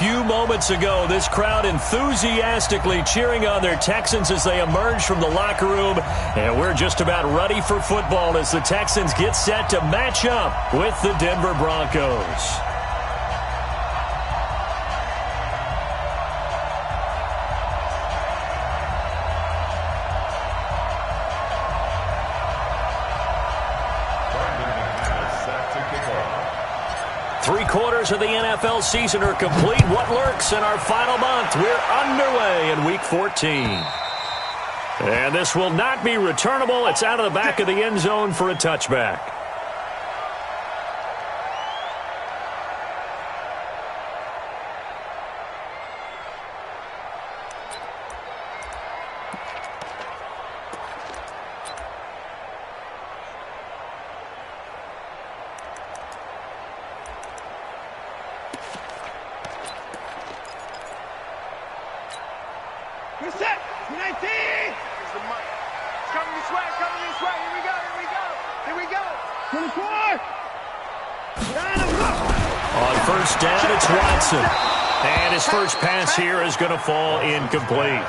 few moments ago, this crowd enthusiastically cheering on their Texans as they emerge from the locker room. And we're just about ready for football as the Texans get set to match up with the Denver Broncos. Three-quarters of the NFL season are complete. What lurks in our final month? We're underway in Week 14. And this will not be returnable. It's out of the back of the end zone for a touchback. You're set. 19. Here's the money. It's coming this way. Coming this way. Here we go. Here we go. Here we go. 24. On first down, it's Watson. And his first pass here is going to fall incomplete.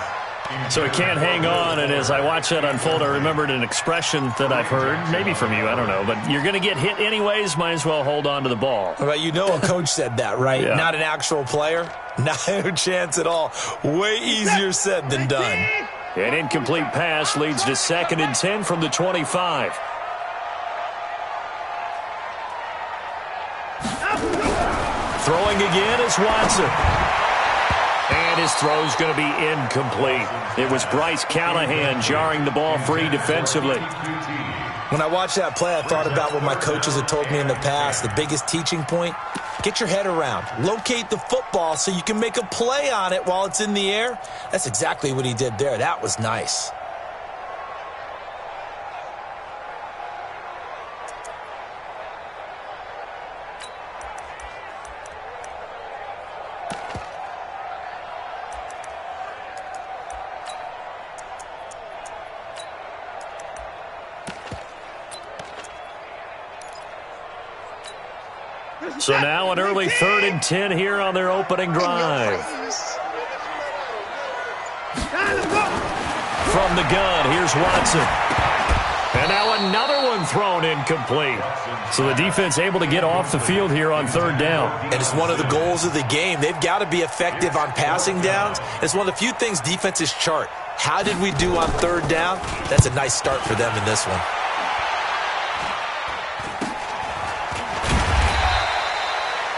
So he can't hang on, and as I watch that unfold, I remembered an expression that I've heard, maybe from you, I don't know, but you're going to get hit anyways, might as well hold on to the ball. Well, you know a coach said that, right? Yeah. Not an actual player. No chance at all. Way easier said than done. An incomplete pass leads to 2nd and 10 from the 25. Throwing again is Watson. And his throw's going to be incomplete. It was Bryce Callahan jarring the ball free defensively. When I watched that play, I thought about what my coaches had told me in the past. The biggest teaching point, get your head around. Locate the football so you can make a play on it while it's in the air. That's exactly what he did there. That was nice. So now an early 3rd and 10 here on their opening drive. From the gun, here's Watson. And now another one thrown incomplete. So the defense able to get off the field here on 3rd down. And it's one of the goals of the game. They've got to be effective on passing downs. It's one of the few things defenses chart. How did we do on 3rd down? That's a nice start for them in this one.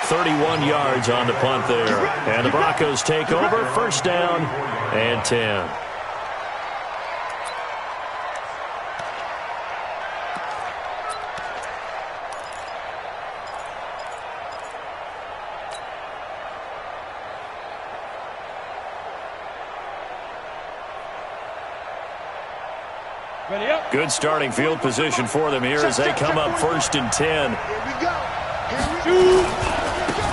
31 yards on the punt there. And the Broncos take over, 1st down and 10. Good starting field position for them here as they come up 1st and 10.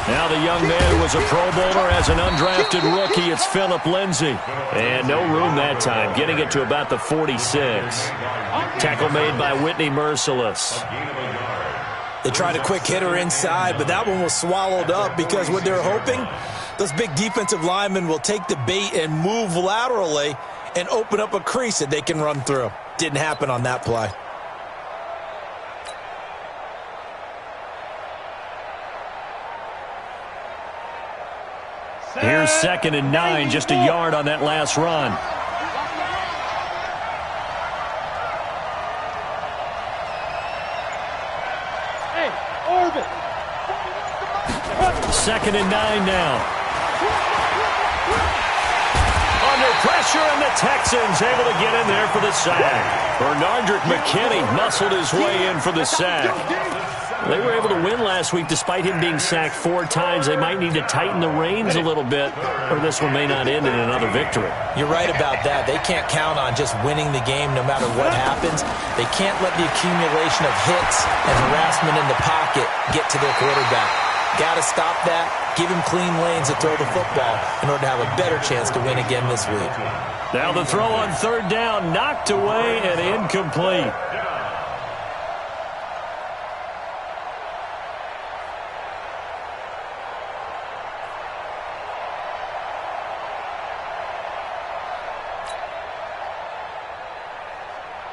Now the young man who was a Pro Bowler as an undrafted rookie, it's Phillip Lindsay. And no room that time, getting it to about the 46. Tackle made by Whitney Merciless. They tried a quick hitter inside, but that one was swallowed up because what they're hoping, those big defensive linemen will take the bait and move laterally and open up a crease that they can run through. Didn't happen on that play. Here's 2nd and 9, just a yard on that last run. Hey, orbit. 2nd and 9 now. Under pressure, and the Texans able to get in there for the sack. Bernardrick McKinney muscled his way in for the sack. They were able to win last week despite him being sacked 4 times. They might need to tighten the reins a little bit, or this one may not end in another victory. You're right about that. They can't count on just winning the game no matter what happens. They can't let the accumulation of hits and harassment in the pocket get to their quarterback. Got to stop that, give him clean lanes to throw the football in order to have a better chance to win again this week. Now the throw on 3rd down, knocked away and incomplete.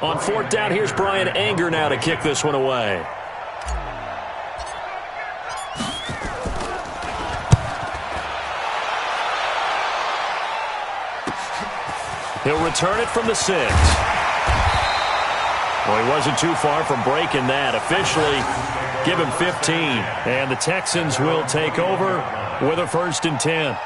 On fourth down, here's Brian Anger now to kick this one away. He'll return it from the 6. Well, he wasn't too far from breaking that. Officially, give him 15. And the Texans will take over with a 1st and 10.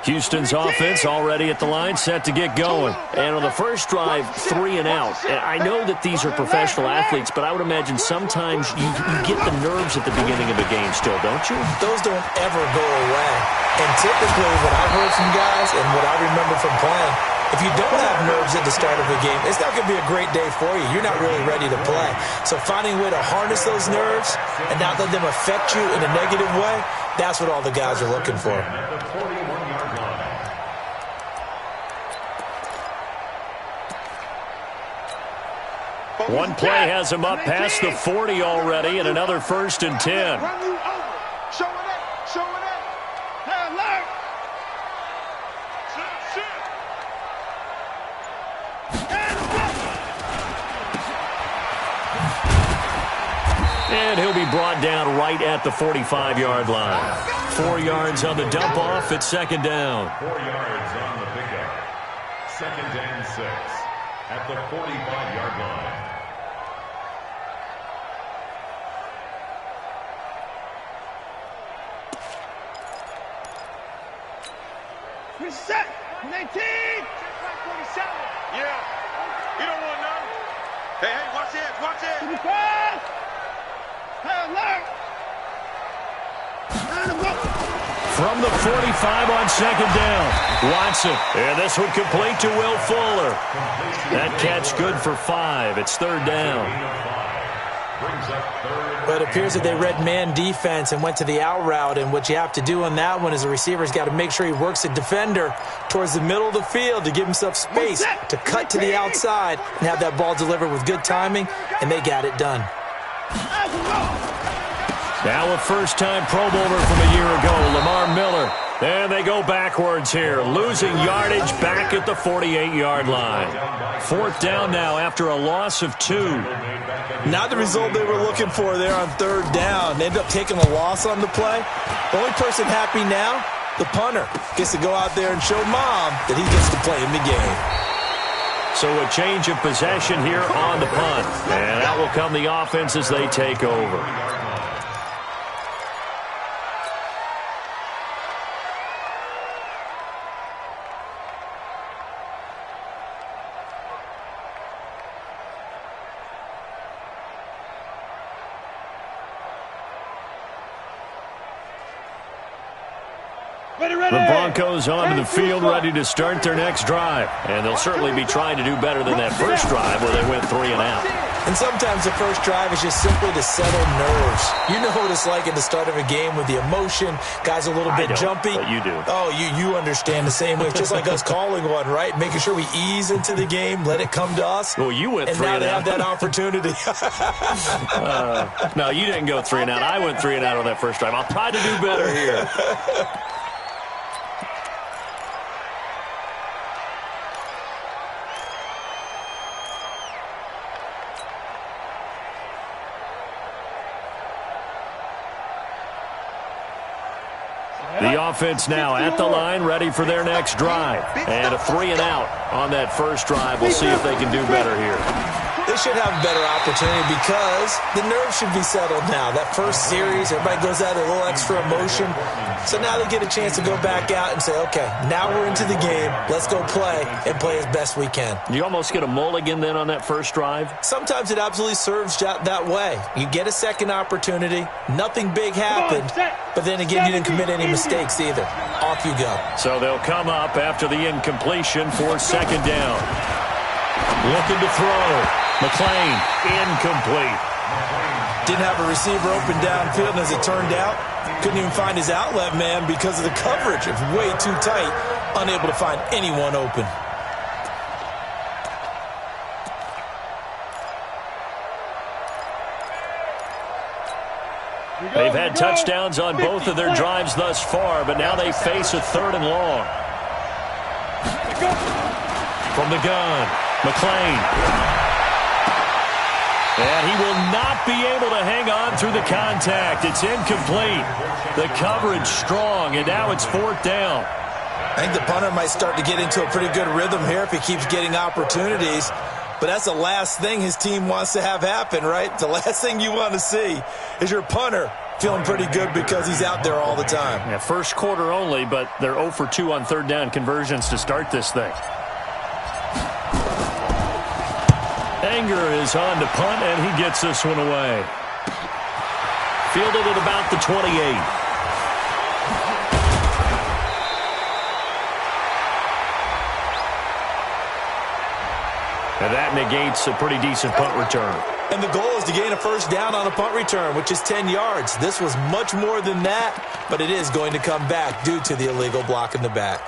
Houston's offense already at the line, set to get going. And on the first drive, 3 and out. And I know that these are professional athletes, but I would imagine sometimes you get the nerves at the beginning of a game still, don't you? Those don't ever go away. And typically what I've heard from guys and what I remember from playing, if you don't have nerves at the start of a game, it's not going to be a great day for you. You're not really ready to play. So finding a way to harness those nerves and not let them affect you in a negative way, that's what all the guys are looking for. One play has him up past the 40 already, and another 1st and 10. Show it up. Show it up. Hey, alert. And he'll be brought down right at the 45-yard line. 4 yards on the dump off at 2nd down. 4 yards on the pickup. 2nd and 6 at the 45-yard line. Set. 19. 47. Yeah. You don't want none. Hey, watch it. Watch it. To the pass. Hey, alert. From the 45 on 2nd down. Watson. And this one complete to Will Fuller. That catch good for 5. It's 3rd down. But it appears that they read man defense and went to the out route, and what you have to do on that one is the receiver's got to make sure he works the defender towards the middle of the field to give himself space to cut to the outside and have that ball delivered with good timing, and they got it done. Now a first-time Pro Bowler from a year ago, Lamar Miller. And they go backwards here, losing yardage back at the 48-yard line. 4th down now after a loss of 2. Not the result they were looking for there on 3rd down. They ended up taking a loss on the play. The only person happy now, the punter, gets to go out there and show Mom that he gets to play in the game. So a change of possession here on the punt. And out will come the offense as they take over. The Broncos onto the field, ready to start their next drive. And they'll certainly be trying to do better than that first drive where they went 3 and out. And sometimes the first drive is just simply to settle nerves. You know what it's like at the start of a game with the emotion. Guys a little bit jumpy. But you do. Oh, you understand the same way. It's just like us calling one, right? Making sure we ease into the game, let it come to us. Well, you went 3 and out. And now they have that opportunity. No, you didn't go 3 and out. I went 3 and out on that first drive. I'll try to do better here. The offense now at the line, ready for their next drive. And a 3 and out on that first drive. We'll see if they can do better here. They should have a better opportunity because the nerves should be settled now. That first series, everybody goes out a little extra emotion. So now they get a chance to go back out and say, okay, now we're into the game. Let's go play and play as best we can. You almost get a mulligan then on that first drive? Sometimes it absolutely serves that way. You get a second opportunity. Nothing big happened. But then again, you didn't commit any mistakes either. Off you go. So they'll come up after the incompletion for 2nd down. Looking to throw. McClain, incomplete. Didn't have a receiver open downfield, and as it turned out, couldn't even find his outlet man because of the coverage. It was way too tight, unable to find anyone open. They've had touchdowns on both of their drives thus far, but now they face a 3rd and long. From the gun, McClain. And he will not be able to hang on through the contact. It's incomplete. The coverage strong, and now it's 4th down. I think the punter might start to get into a pretty good rhythm here if he keeps getting opportunities. But that's the last thing his team wants to have happen, right? The last thing you want to see is your punter feeling pretty good because he's out there all the time. Yeah, first quarter only, but they're 0 for 2 on 3rd down conversions to start this thing. Anger is on to punt, and he gets this one away. Fielded at about the 28. And that negates a pretty decent punt return. And the goal is to gain a 1st down on a punt return, which is 10 yards. This was much more than that, but it is going to come back due to the illegal block in the back.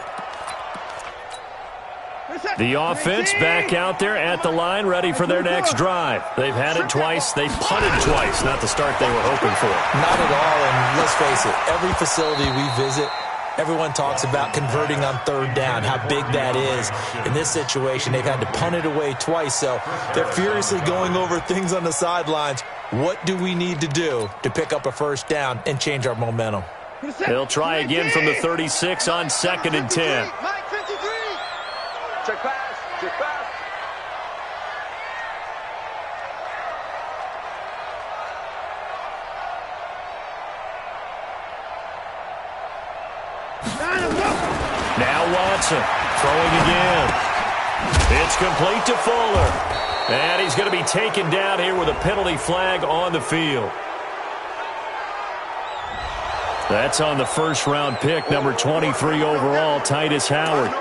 The offense back out there at the line, ready for their next drive. They've had it twice. They've punted twice. Not the start they were hoping for. Not at all, and let's face it, every facility we visit, everyone talks about converting on 3rd down, how big that is. In this situation, they've had to punt it away twice, so they're furiously going over things on the sidelines. What do we need to do to pick up a 1st down and change our momentum? They'll try again from the 36 on 2nd and 10. Check pass, check pass. Now Watson throwing again. It's complete to Fuller. And he's going to be taken down here with a penalty flag on the field. That's on the 1st-round pick, number 23 overall, Titus Howard.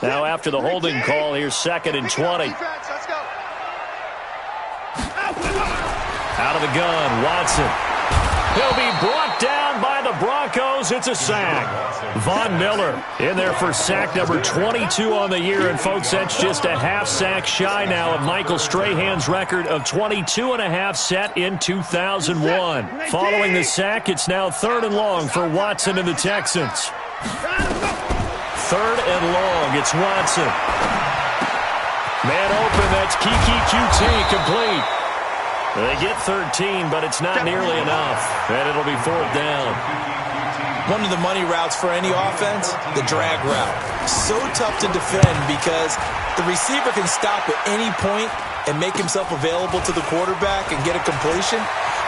Now after the holding call, here's 2nd and 20. Out of the gun, Watson. He'll be brought down by the Broncos. It's a sack. Von Miller in there for sack number 22 on the year. And, folks, that's just a half sack shy now of Michael Strahan's record of 22.5 set in 2001. Following the sack, it's now 3rd and long for Watson and the Texans. 3rd and long, it's Watson. Man open, that's Kiki QT, complete. They get 13, but it's not nearly enough. And it'll be 4th down. One of the money routes for any offense, the drag route. So tough to defend because the receiver can stop at any point and make himself available to the quarterback and get a completion.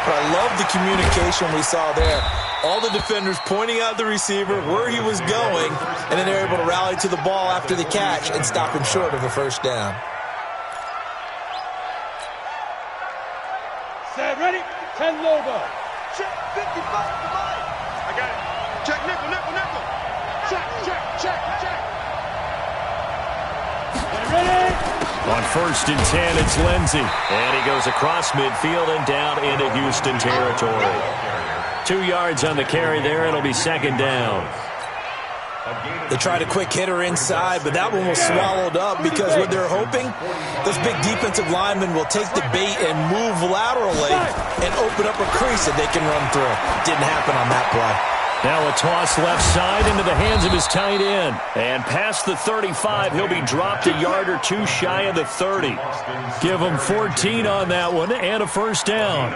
But I love the communication we saw there. All the defenders pointing out the receiver, where he was going, and then they're able to rally to the ball after the catch and stop him short of a 1st down. Set, ready? 10 logo. Check 55 to mine. I got it. Check nickel, nickel, nickel. Check, check, check, check. Ready? On 1st and 10, it's Lindsey. And he goes across midfield and down into Houston territory. 2 yards on the carry there. It'll be 2nd down. They tried a quick hitter inside, but that one was swallowed up because what they're hoping, those big defensive linemen will take the bait and move laterally and open up a crease that they can run through. Didn't happen on that play. Now a toss left side into the hands of his tight end. And past the 35, he'll be dropped a yard or two shy of the 30. Give him 14 on that one and a 1st down.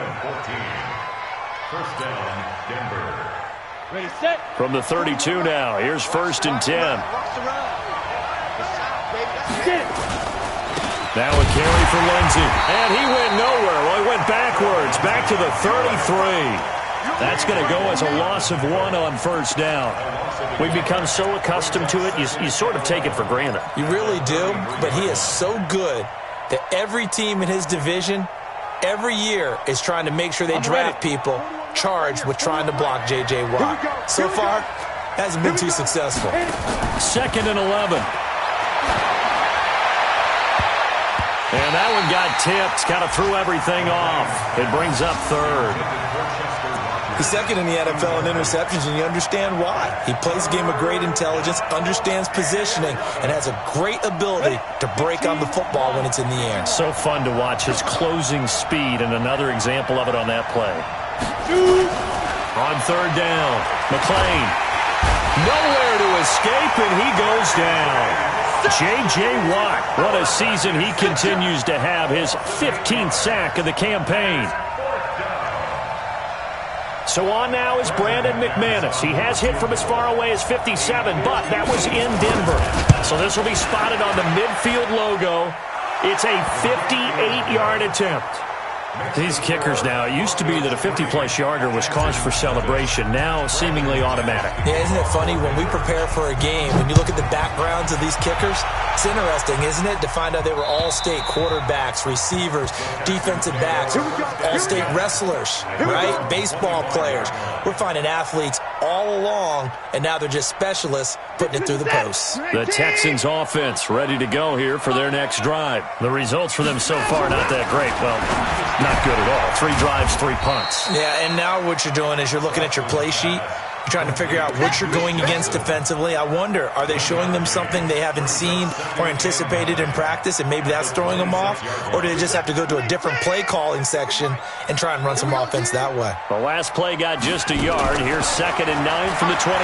1st down, Denver. Ready, set. From the 32 now, here's 1st and 10. Now a carry for Lindsey. And he went nowhere. Well, he went backwards, back to the 33. That's going to go as a loss of 1 on 1st down. We've become so accustomed to it, you sort of take it for granted. You really do, but he is so good that every team in his division, every year, is trying to make sure they draft people charged with trying to block J.J. Watt. So far, hasn't been too successful. 2nd and 11. And that one got tipped, kind of threw everything off. It brings up 3rd. He's second in the NFL in interceptions, and you understand why. He plays a game of great intelligence, understands positioning, and has a great ability to break on the football when it's in the air. So fun to watch his closing speed, and another example of it on that play. On third down, McClain. Nowhere to escape, and he goes down. J.J. Watt, what a season he continues to have, his 15th sack of the campaign. So on now is Brandon McManus. He has hit from as far away as 57, but that was in Denver. So this will be spotted on the midfield logo. It's a 58-yard attempt. These kickers now, it used to be that a 50-plus yarder was cause for celebration. Now seemingly automatic. Yeah, isn't it funny when we prepare for a game, when you look at the backgrounds of these kickers, it's interesting, isn't it, to find out they were all-state quarterbacks, receivers, defensive backs, all-state wrestlers, right? Baseball players. We're finding athletes all along, and now they're just specialists putting it through the posts. The Texans offense ready to go here for their next drive. The results for them so far not that great. Well, not good at all. 3 drives, 3 punts. Yeah, and now what you're doing is you're looking at your play sheet. You're trying to figure out what you're going against defensively. I wonder, are they showing them something they haven't seen or anticipated in practice, and maybe that's throwing them off? Or do they just have to go to a different play calling section and try and run some offense that way? The last play got just a yard. Here's 2nd and 9 from the 26.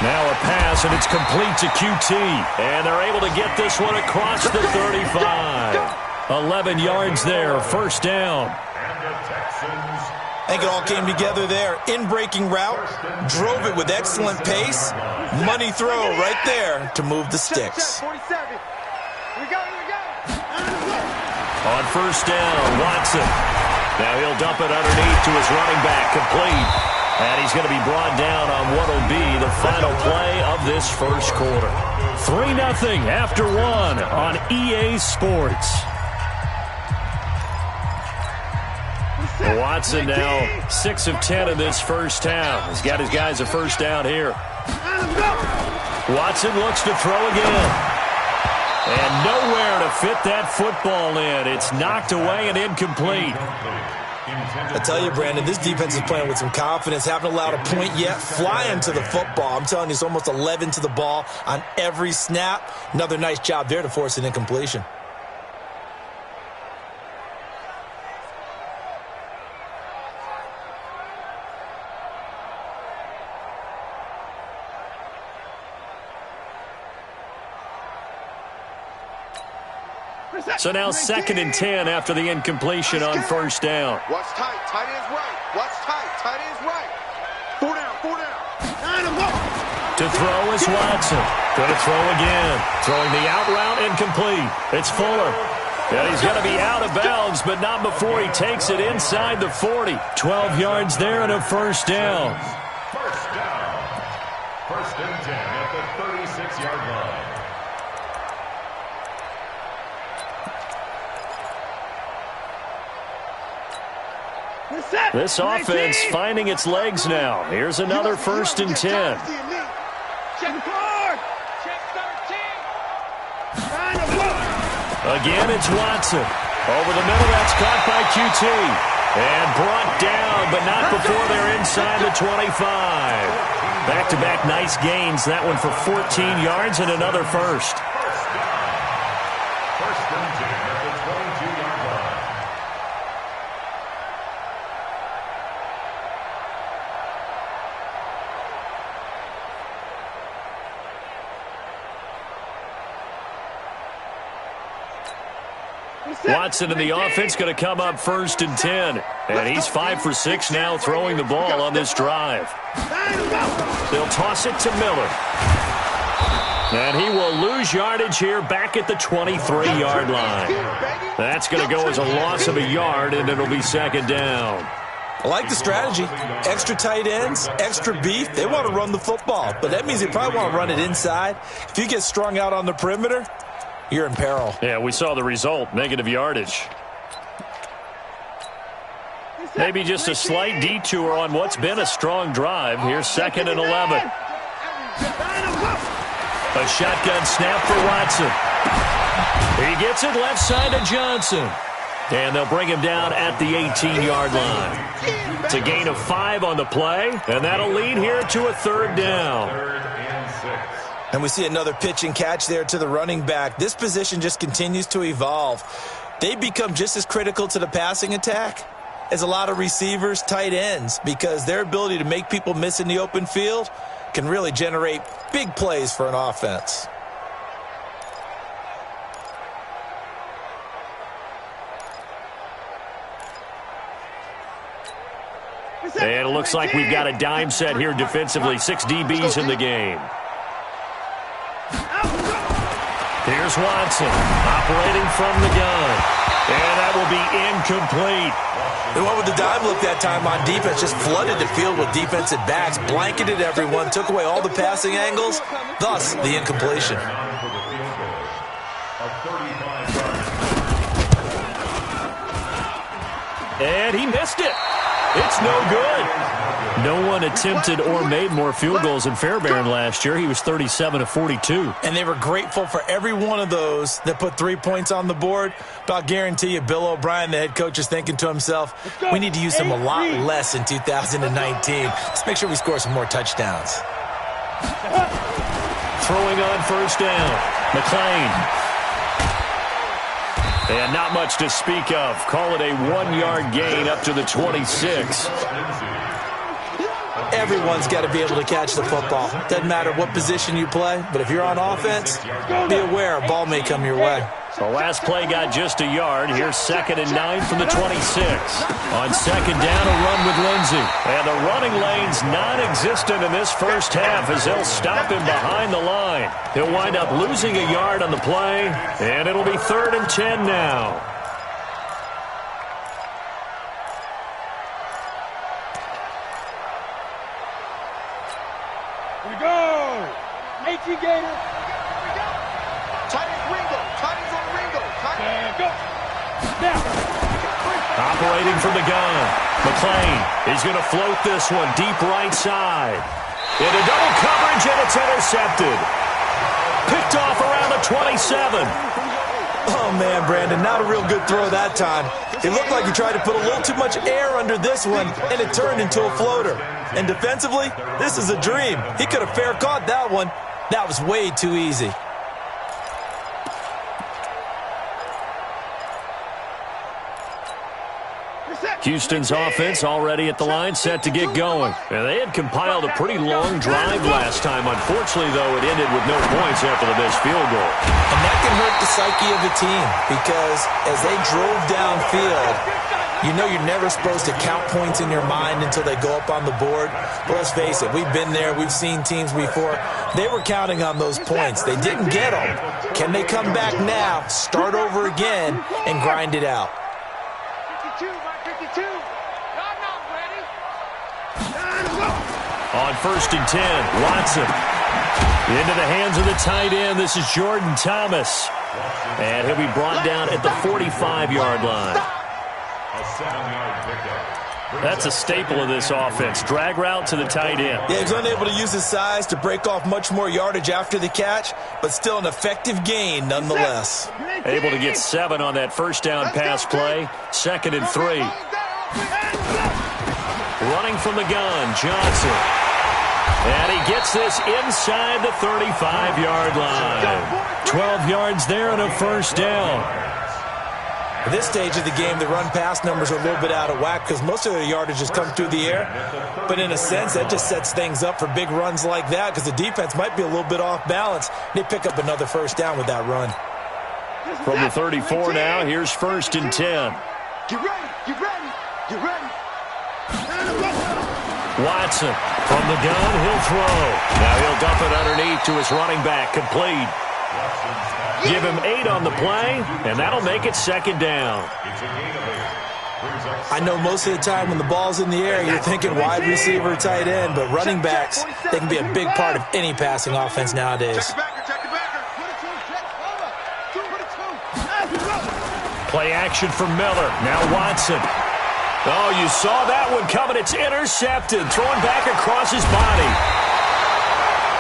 Now a pass, and it's complete to QT. And they're able to get this one across the 35. 11 yards there, first down. I think it all came together there. In-breaking route, drove it with excellent pace. Money throw right there to move the sticks. Here we go. On first down, Watson. Now he'll dump it underneath to his running back, complete. And he's going to be brought down on what will be the final play of this first quarter. 3-0 after 1 on EA Sports. Watson now 6 of 10 in this first half. He's got his guys a first down here. Watson looks to throw again. And nowhere to fit that football in. It's knocked away and incomplete. I tell you, Brandon, this defense is playing with some confidence. Haven't allowed a point yet. Flying to the football. I'm telling you, it's almost 11 to the ball on every snap. Another nice job there to force an incompletion. So now 2nd and 10 after the incompletion on first down. Watch tight. Tight end's right. Watch tight. Tight end's right. 4 down. 4 down. To throw is Watson. Going to throw again. Throwing the out route incomplete. It's Fuller. And he's going to be out of bounds, but not before he takes it inside the 40. 12 yards there and a first down. First down. 1st and 10 at the 36-yard line. This offense finding its legs now. Here's another 1st and 10. Check card. Check 13. Again, it's Watson. Over the middle, that's caught by QT. And brought down, but not before they're inside the 25. Back-to-back nice gains. That one for 14 yards and another first. 1st and 10 at the 22-yard line. Watson in the offense going to come up 1st and 10. And he's 5 for 6 now throwing the ball on this drive. They'll toss it to Miller. And he will lose yardage here back at the 23-yard line. That's going to go as a loss of a yard, and it'll be 2nd down. I like the strategy. Extra tight ends, extra beef. They want to run the football, but that means they probably want to run it inside. If you get strung out on the perimeter, you're in peril. Yeah, we saw the result, negative yardage. Maybe just a slight detour on what's been a strong drive. Here's 2nd and 11. A shotgun snap for Watson. He gets it left side to Johnson. And they'll bring him down at the 18-yard line. It's a gain of 5 on the play, and that'll lead here to a 3rd down. And we see another pitch and catch there to the running back. This position just continues to evolve. They become just as critical to the passing attack as a lot of receivers, tight ends, because their ability to make people miss in the open field can really generate big plays for an offense. And it looks like we've got a dime set here defensively. 6 DBs in the game. Here's Watson operating from the gun. And that will be incomplete. The one with the dime look that time on defense just flooded the field with defensive backs, blanketed everyone, took away all the passing angles, thus the incompletion. And he missed it. It's no good. No one attempted or made more field goals than Fairbairn last year. He was 37 of 42. And they were grateful for every one of those that put 3 points on the board. But I'll guarantee you, Bill O'Brien, the head coach, is thinking to himself, we need to use them a lot less in 2019. Let's make sure we score some more touchdowns. Throwing on 1st down. McClain. And not much to speak of. Call it a 1-yard gain up to the 26. Everyone's got to be able to catch the football. Doesn't matter what position you play, but if you're on offense, be aware a ball may come your way. The last play got just a yard. Here's 2nd and 9 from the 26. On 2nd down, a run with Lindsey. And the running lane's non-existent in this first half as they'll stop him behind the line. He'll wind up losing a yard on the play, and it'll be 3rd and 10 now. Here we go. 18 Gator. Tight end Ringo. Tight end's on Ringo. And go. Now. Operating from the gun. McClain is going to float this one deep right side. Into double coverage, and it's intercepted. Picked off around the 27. Oh, man, Brandon, not a real good throw that time. It looked like he tried to put a little too much air under this one, and it turned into a floater. And defensively, this is a dream. He could have fair caught that one. That was way too easy. Houston's offense already at the line, set to get going. And they had compiled a pretty long drive last time. Unfortunately, though, it ended with no points after the missed field goal. And that can hurt the psyche of a team because as they drove downfield, you know you're never supposed to count points in your mind until they go up on the board. But let's face it, we've been there. We've seen teams before. They were counting on those points. They didn't get them. Can they come back now, start over again, and grind it out? 52, by 52. I'm not ready. On 1st and 10, Watson. Into the hands of the tight end. This is Jordan Thomas. And he'll be brought down at the 45-yard line. A 7-yard pickup. That's a staple of this offense. Drag route to the tight end. Yeah, he's unable to use his size to break off much more yardage after the catch, but still an effective gain nonetheless. Able to get 7 on that 1st down pass play. 2nd and 3. Running from the gun, Johnson. And he gets this inside the 35-yard line. 12 yards there and a 1st down. At this stage of the game, the run-pass numbers are a little bit out of whack because most of their yardage has come through the air. But in a sense, that just sets things up for big runs like that because the defense might be a little bit off balance. They pick up another 1st down with that run. From the 34 now, here's 1st and 10. Get ready. Get ready. Get ready. Watson from the gun, he'll throw. Now he'll dump it underneath to his running back, complete. Give him 8 on the play, and that'll make it 2nd down. I know most of the time when the ball's in the air, you're thinking wide receiver, tight end, but running backs, they can be a big part of any passing offense nowadays. Play action from Miller. Now Watson. Oh, you saw that one coming. It's intercepted. Thrown back across his body.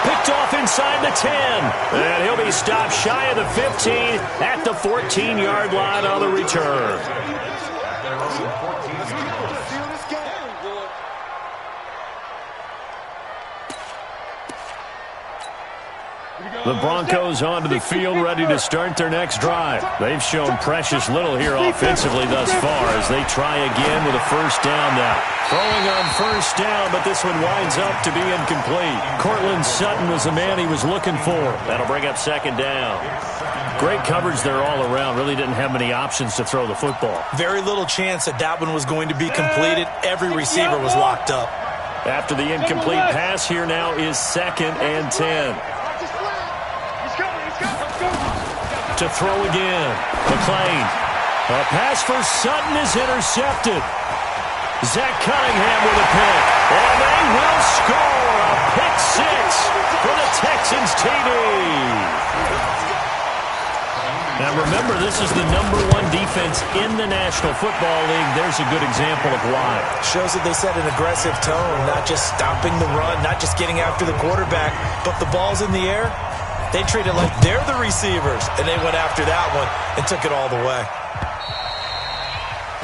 Picked off inside the 10. And he'll be stop shy of the 15 at the 14-yard line on the return. The Broncos onto the field, ready to start their next drive. They've shown precious little here offensively thus far as they try again with a first down now. Throwing on first down, but this one winds up to be incomplete. Cortland Sutton was the man he was looking for. That'll bring up second down. Great coverage there all around. Really didn't have many options to throw the football. Very little chance that one was going to be completed. Every receiver was locked up. After the incomplete pass, here now is 2nd and 10. To throw again. McLean. A pass for Sutton is intercepted. Zach Cunningham with a pick. And they will score a pick 6 for the Texans TD. Now remember, this is the #1 defense in the National Football League. There's a good example of why. Shows that they set an aggressive tone, not just stopping the run, not just getting after the quarterback, but the ball's in the air. They treat it like they're the receivers, and they went after that one and took it all the way.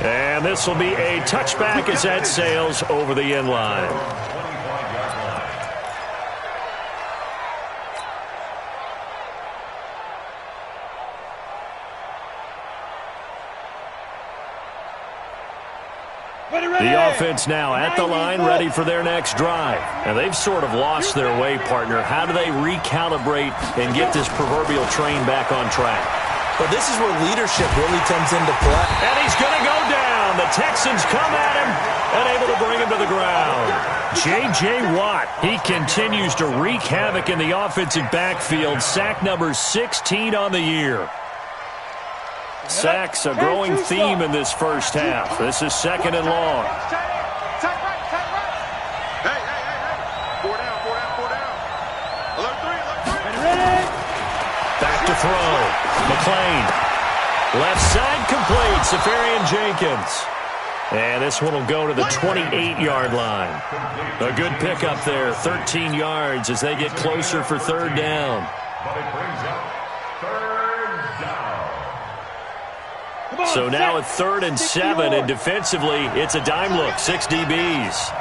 And this will be a touchback as that sails over the end line. The offense now at the line, ready for their next drive. And they've sort of lost their way, partner. How do they recalibrate and get this proverbial train back on track? Well, this is where leadership really comes into play. And he's going to go down. The Texans come at him and able to bring him to the ground. J.J. Watt, he continues to wreak havoc in the offensive backfield. Sack number 16 on the year. Sacks a growing theme in this first half. This is 2nd and long. Hey. 4 down. Alert 3. Back to throw. McLean. Left side complete. Safarian Jenkins. And this one will go to the 28-yard line. A good pickup there. 13 yards as they get closer for 3rd down. But it brings up 3rd down. So now at 3rd and 7, and defensively, it's a dime look. 6 DBs.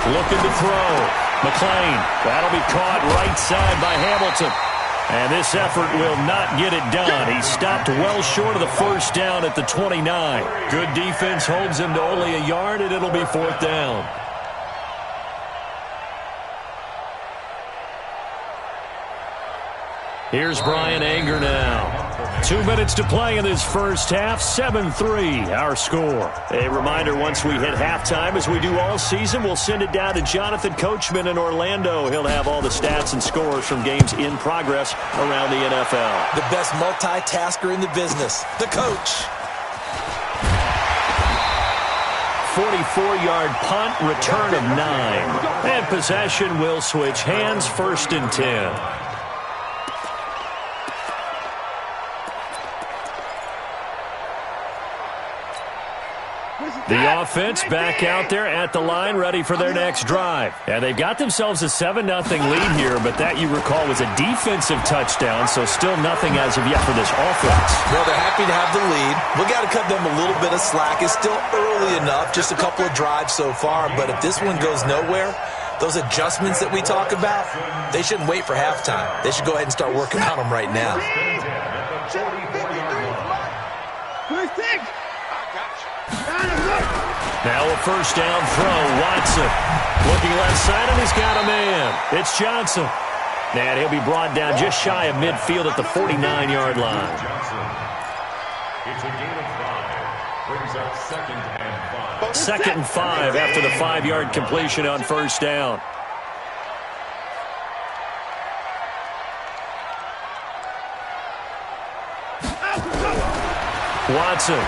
Looking to throw. McLean. That'll be caught right side by Hamilton. And this effort will not get it done. He stopped well short of the first down at the 29. Good defense holds him to only a yard, and it'll be 4th down. Here's Brian Anger now. 2 minutes to play in this first half. 7-3 our score. A reminder, once we hit halftime, as we do all season, we'll send it down to Jonathan Coachman in Orlando. He'll have all the stats and scores from games in progress around the NFL. The best multitasker in the business, the coach. 44-yard punt, return of 9. And possession will switch hands, 1st and 10. The offense back out there at the line, ready for their next drive. And they've got themselves a 7-0 lead here, but that, you recall, was a defensive touchdown, so still nothing as of yet for this offense. Well, they're happy to have the lead. We've got to cut them a little bit of slack. It's still early enough, just a couple of drives so far, but if this one goes nowhere, those adjustments that we talk about, they shouldn't wait for halftime. They should go ahead and start working on them right now. Now a first down throw. Watson looking left side, and he's got a man. It's Johnson. And he'll be brought down just shy of midfield at the 49-yard line. It's a gain of 5. Brings up 2nd and 5. 2nd and 5 after the 5-yard completion on first down. Watson.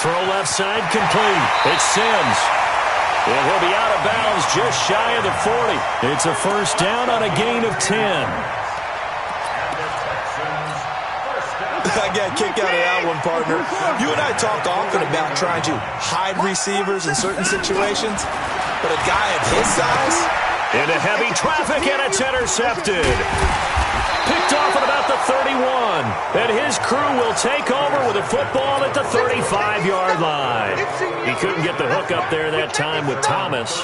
Throw left side complete. It's Sims. And he'll be out of bounds just shy of the 40. It's a first down on a gain of 10. I got a kick out of that one, partner. You and I talk often about trying to hide receivers in certain situations, but a guy of his size, Into heavy traffic, and it's intercepted. Picked off at about the 31. And his crew will take over with a football at the 35-yard line. He couldn't get the hook up there that time with Thomas.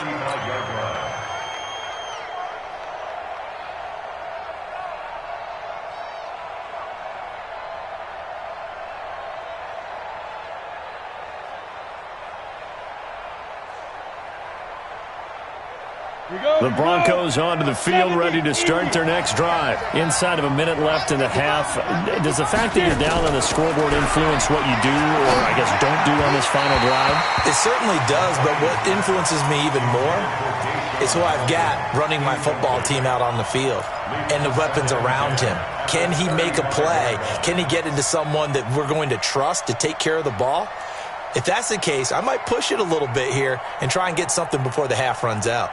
The Broncos onto the field, ready to start their next drive. Inside of a minute left in the half, does the fact that you're down on the scoreboard influence what you do, or I guess don't do on this final drive? It certainly does, but what influences me even more is who I've got running my football team out on the field and the weapons around him. Can he make a play? Can he get into someone that we're going to trust to take care of the ball? If that's the case, I might push it a little bit here and try and get something before the half runs out.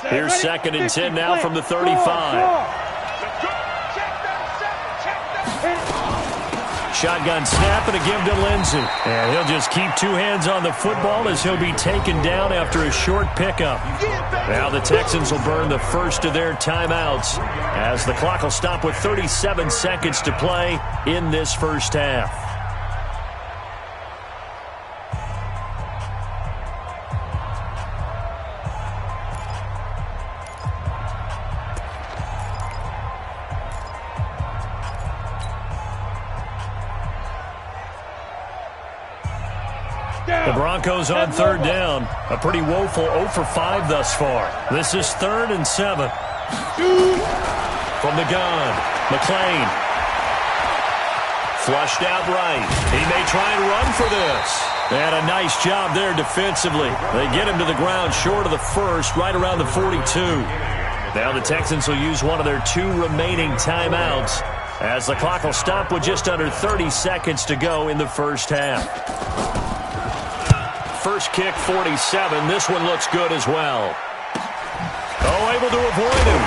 Here's 2nd and 10 now from the 35. Shotgun snap and a give to Lindsey. And he'll just keep two hands on the football as he'll be taken down after a short pickup. Now the Texans will burn the first of their timeouts as the clock will stop with 37 seconds to play in this first half. The Broncos on 3rd down. A pretty woeful 0 for 5 thus far. This is 3rd and 7. From the gun, McLean. Flushed out right. He may try and run for this. And a nice job there defensively. They get him to the ground short of the first, right around the 42. Now the Texans will use one of their 2 remaining timeouts as the clock will stop with just under 30 seconds to go in the first half. First kick, 47. This one looks good as well. Oh, able to avoid him.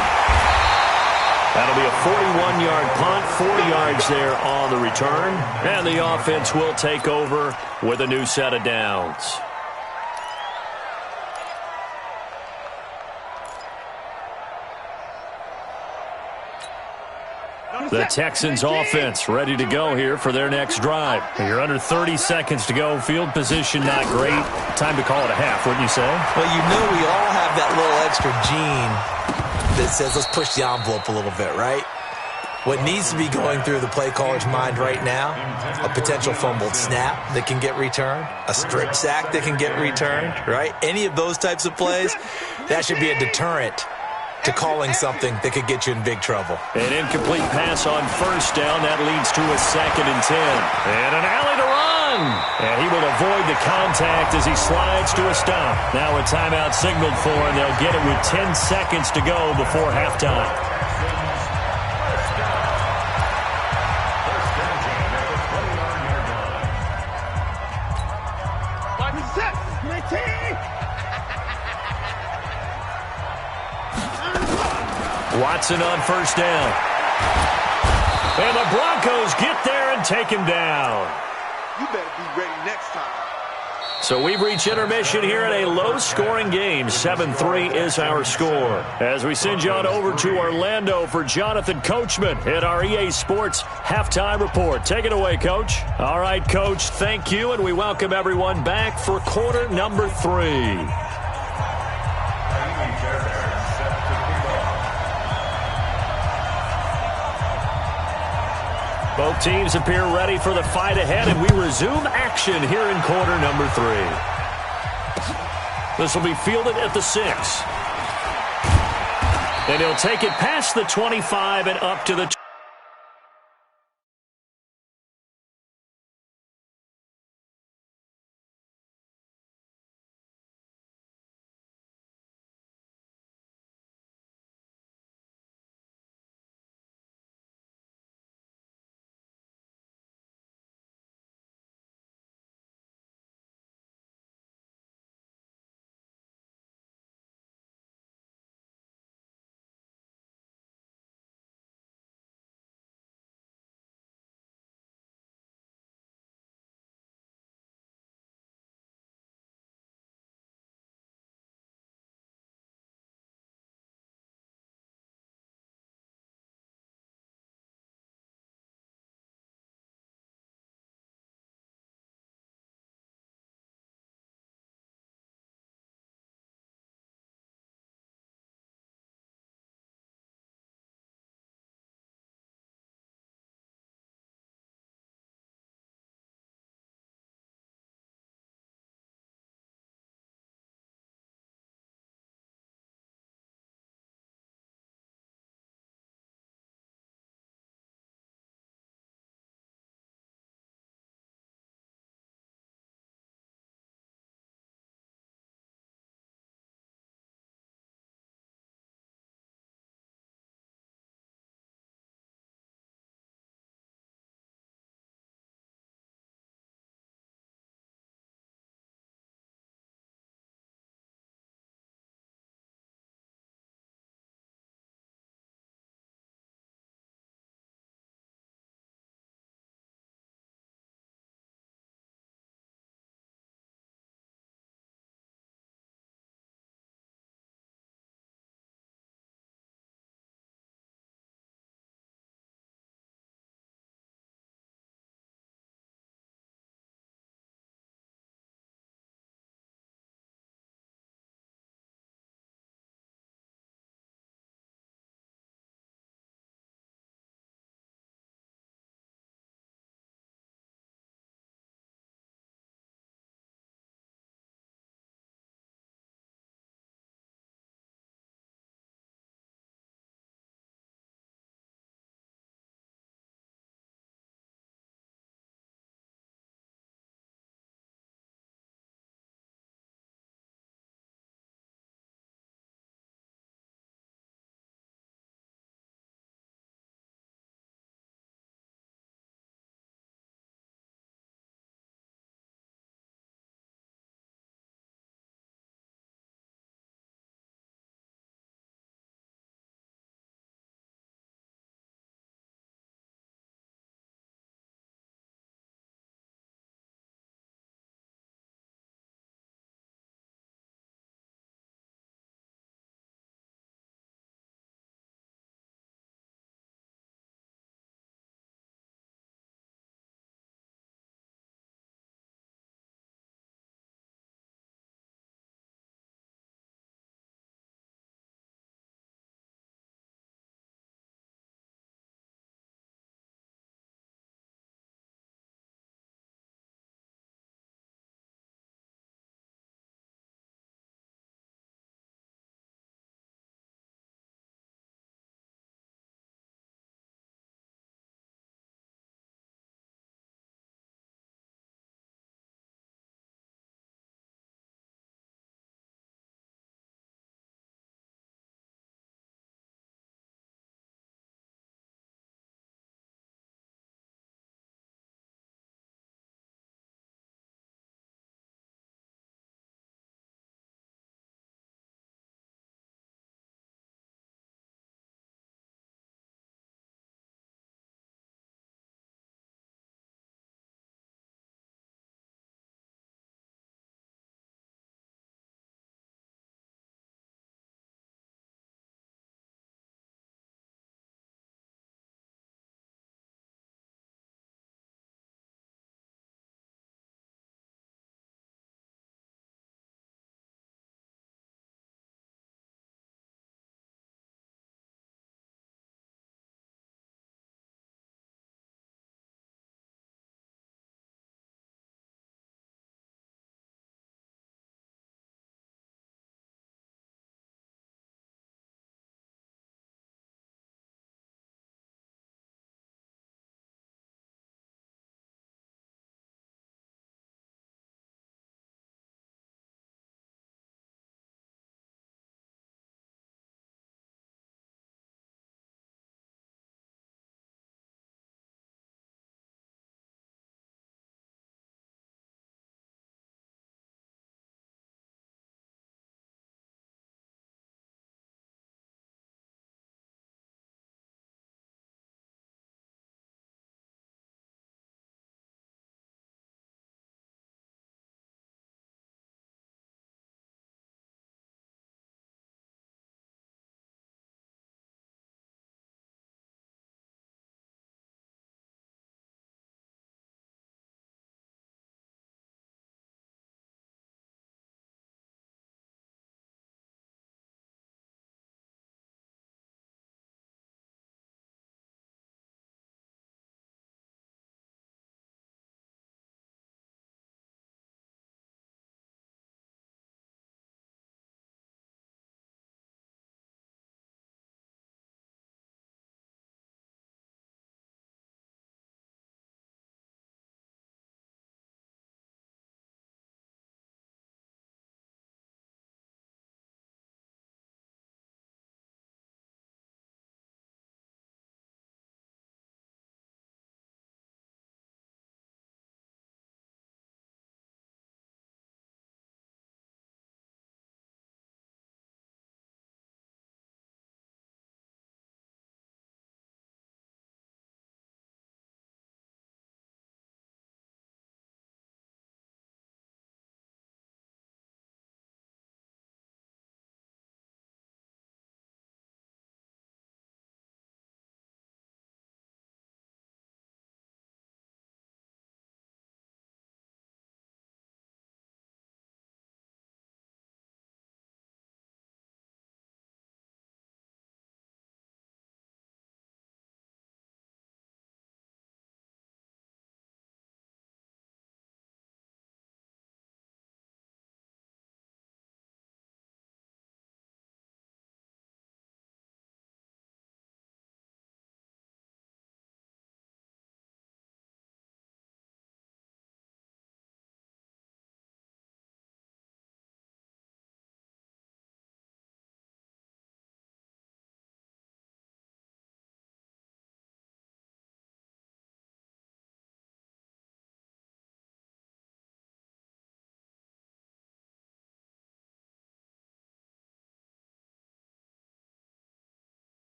That'll be a 41-yard punt, 4 yards there on the return. And the offense will take over with a new set of downs. The Texans offense ready to go here for their next drive. You're under 30 seconds to go. Field position not great. Time to call it a half, wouldn't you say? Well, you know we all have that little extra gene that says let's push the envelope a little bit, right? What needs to be going through the play caller's mind right now, a potential fumbled snap that can get returned, a strip sack that can get returned, right? Any of those types of plays, that should be a deterrent to calling something that could get you in big trouble. An incomplete pass on first down. That leads to a 2nd and 10. And an alley to run. And he will avoid the contact as he slides to a stop. Now a timeout signaled for, and they'll get it with 10 seconds to go before halftime. Watson on first down. And the Broncos get there and take him down. You better be ready next time. So we've reached intermission here in a low-scoring game. 7-3 is our score. As we send you on over to Orlando for Jonathan Coachman at our EA Sports Halftime Report. Take it away, Coach. All right, Coach, thank you, and we welcome everyone back for quarter number 3. Both teams appear ready for the fight ahead, and we resume action here in quarter number 3. This will be fielded at the 6. And he'll take it past the 25 and up to the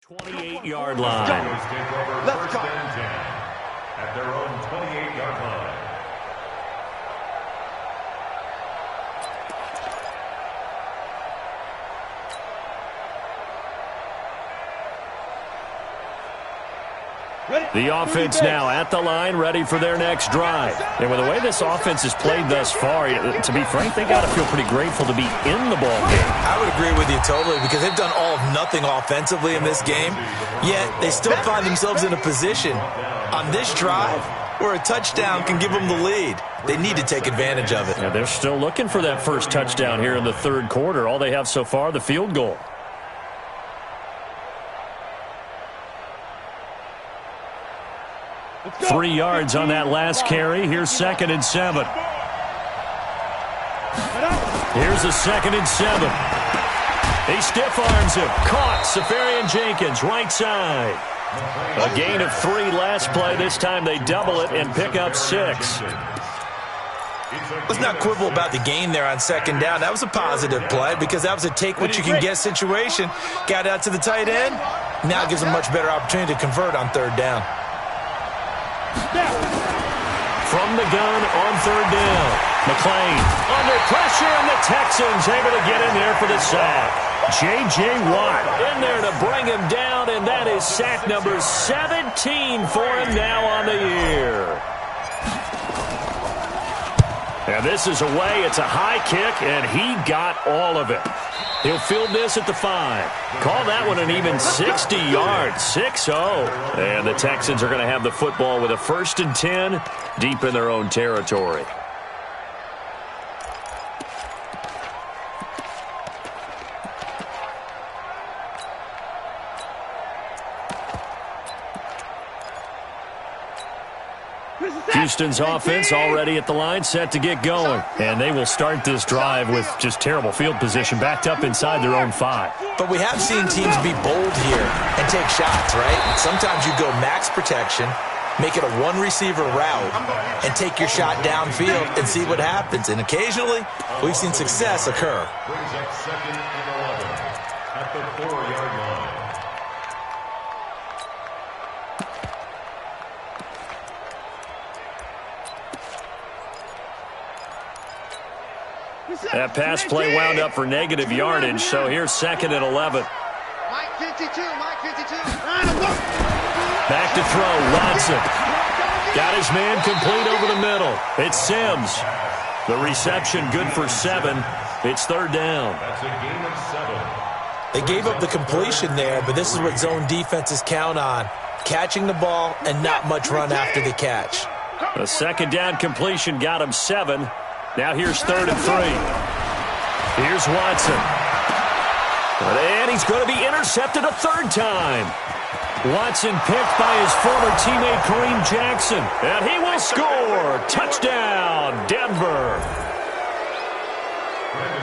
28-yard line. Take over first and 10 at their own 28-yard line. The offense now at the line, ready for their next drive. And with the way this offense has played thus far, to be frank, they got to feel pretty grateful to be in the ball game. I would agree with you totally because they've done all of nothing offensively in this game, yet they still find themselves in a position on this drive where a touchdown can give them the lead. They need to take advantage of it. Yeah, they're still looking for that first touchdown here in the third quarter. All they have so far, the field goal. Three yards on that last carry. Here's 2nd and 7. Here's a 2nd and 7. He stiff arms him. Caught. Safarian Jenkins, right side. A gain of 3 last play. This time they double it and pick up 6. Let's not quibble about the gain there on 2nd down. That was a positive play because that was a take-what-you-can-get situation. Got out to the tight end. Now it gives them a much better opportunity to convert on 3rd down. From the gun on 3rd down. McClain under pressure, and the Texans able to get in there for the sack. J.J. Watt in there to bring him down, and that is sack number 17 for him now on the year. And this is away. It's a high kick, and he got all of it. He'll field this at the 5. Call that one an even 60 yards, 6-0. And the Texans are going to have the football with a 1st and 10 deep in their own territory. Houston's offense already at the line, set to get going. And they will start this drive with just terrible field position, backed up inside their own 5. But we have seen teams be bold here and take shots, right? Sometimes you go max protection, make it a one-receiver route, and take your shot downfield and see what happens. And occasionally, we've seen success occur. Brings up 2nd and 11 at the 4-yard line. That pass play wound up for negative yardage, so here's 2nd and 11. Mike 52, Mike 52. Back to throw, Watson. Got his man complete over the middle. It's Sims. The reception good for 7. It's 3rd down. That's a gain of 7. They gave up the completion there, but this is what zone defenses count on. Catching the ball and not much run after the catch. A 2nd down completion got him 7. Now here's 3rd and 3. Here's Watson. And he's going to be intercepted a 3rd time. Watson picked by his former teammate Kareem Jackson. And he will score. Touchdown, Denver.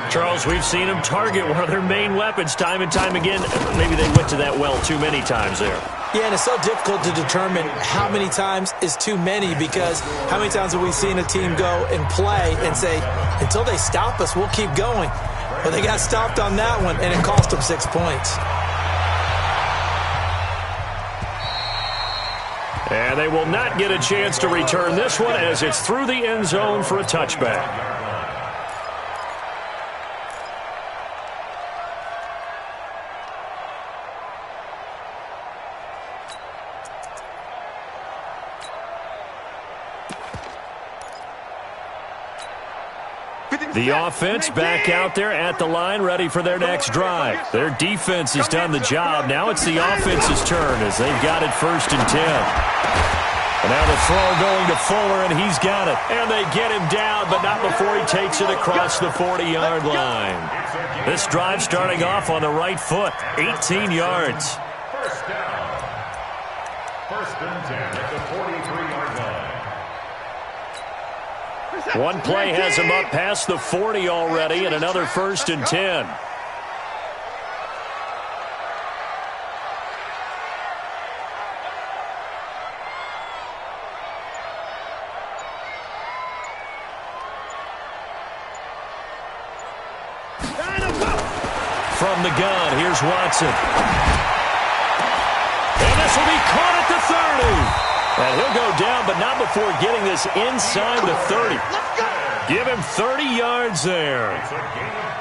Charles, we've seen him target one of their main weapons time and time again. Maybe they went to that well too many times there. Yeah, and it's so difficult to determine how many times is too many because how many times have we seen a team go and play and say, until they stop us, we'll keep going. But they got stopped on that one, and it cost them 6 points. And they will not get a chance to return this one as it's through the end zone for a touchback. The offense back out there at the line, ready for their next drive. Their defense has done the job. Now it's the offense's turn as they've got it 1st and 10. And now the throw going to Fuller, and he's got it. And they get him down, but not before he takes it across the 40-yard line. This drive starting off on the right foot, 18 yards. 1st down. 1st and 10 at the 43-yard line. One play has him up past the 40 already, and another 1st and 10. From the gun, here's Watson. This will be caught at the 30. And he'll go down, but not before getting this inside the 30. Give him 30 yards there.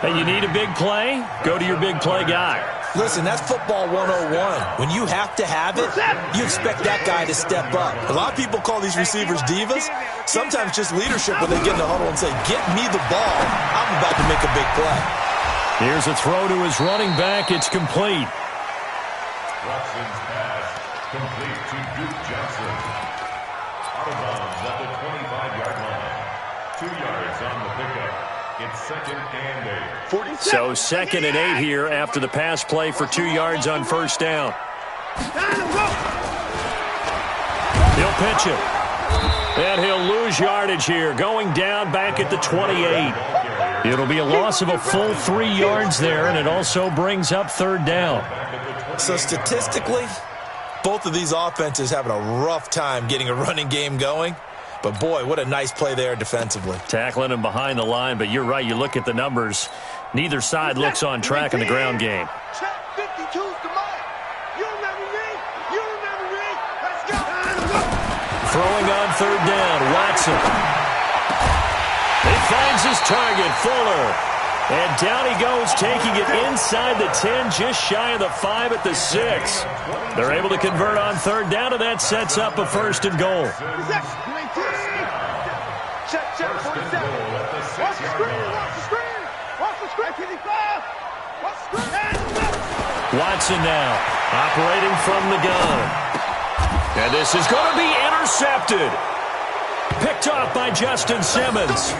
And you need a big play? Go to your big play guy. Listen, that's football 101. When you have to have it, you expect that guy to step up. A lot of people call these receivers divas. Sometimes just leadership when they get in the huddle and say, get me the ball. I'm about to make a big play. Here's a throw to his running back. It's complete. Watson's pass complete to Duke Johnson. Out of bounds at the 25-yard line. 2 yards on the pickup. It's 2nd and 8. So 2nd and 8 here after the pass play for 2 yards on first down. He'll pitch it. And he'll lose yardage here, going down back at the 28. It'll be a loss of a full 3 yards there, and it also brings up 3rd down. So statistically, both of these offenses having a rough time getting a running game going. But, boy, what a nice play there defensively. Tackling him behind the line, but you're right. You look at the numbers. Neither side looks on track in the ground game. Throwing on 3rd down, Watson. He finds his target, Fuller. And down he goes, taking it inside the 10, just shy of the 5 at the 6. They're able to convert on 3rd down, and that sets up a 1st and goal. Watson now, operating from the gun. And this is going to be intercepted. Picked off by Justin Simmons.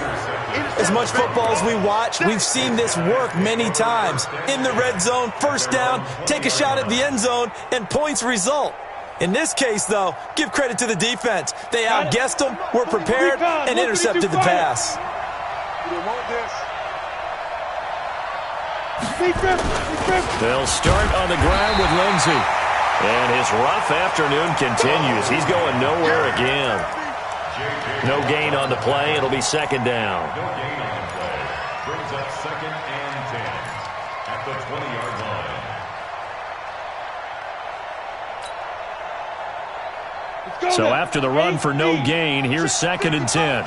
As much football as we watch, we've seen this work many times. In the red zone, 1st down, take a shot at the end zone, and points result. In this case, though, give credit to the defense. They outguessed them, were prepared, and intercepted the pass. They'll start on the ground with Lindsey. And his rough afternoon continues. He's going nowhere again. No gain on the play. It'll be 2nd down. No gain on the play. Brings up 2nd and 10 at the 20-yard line. So after the run for no gain, here's 2nd and 10.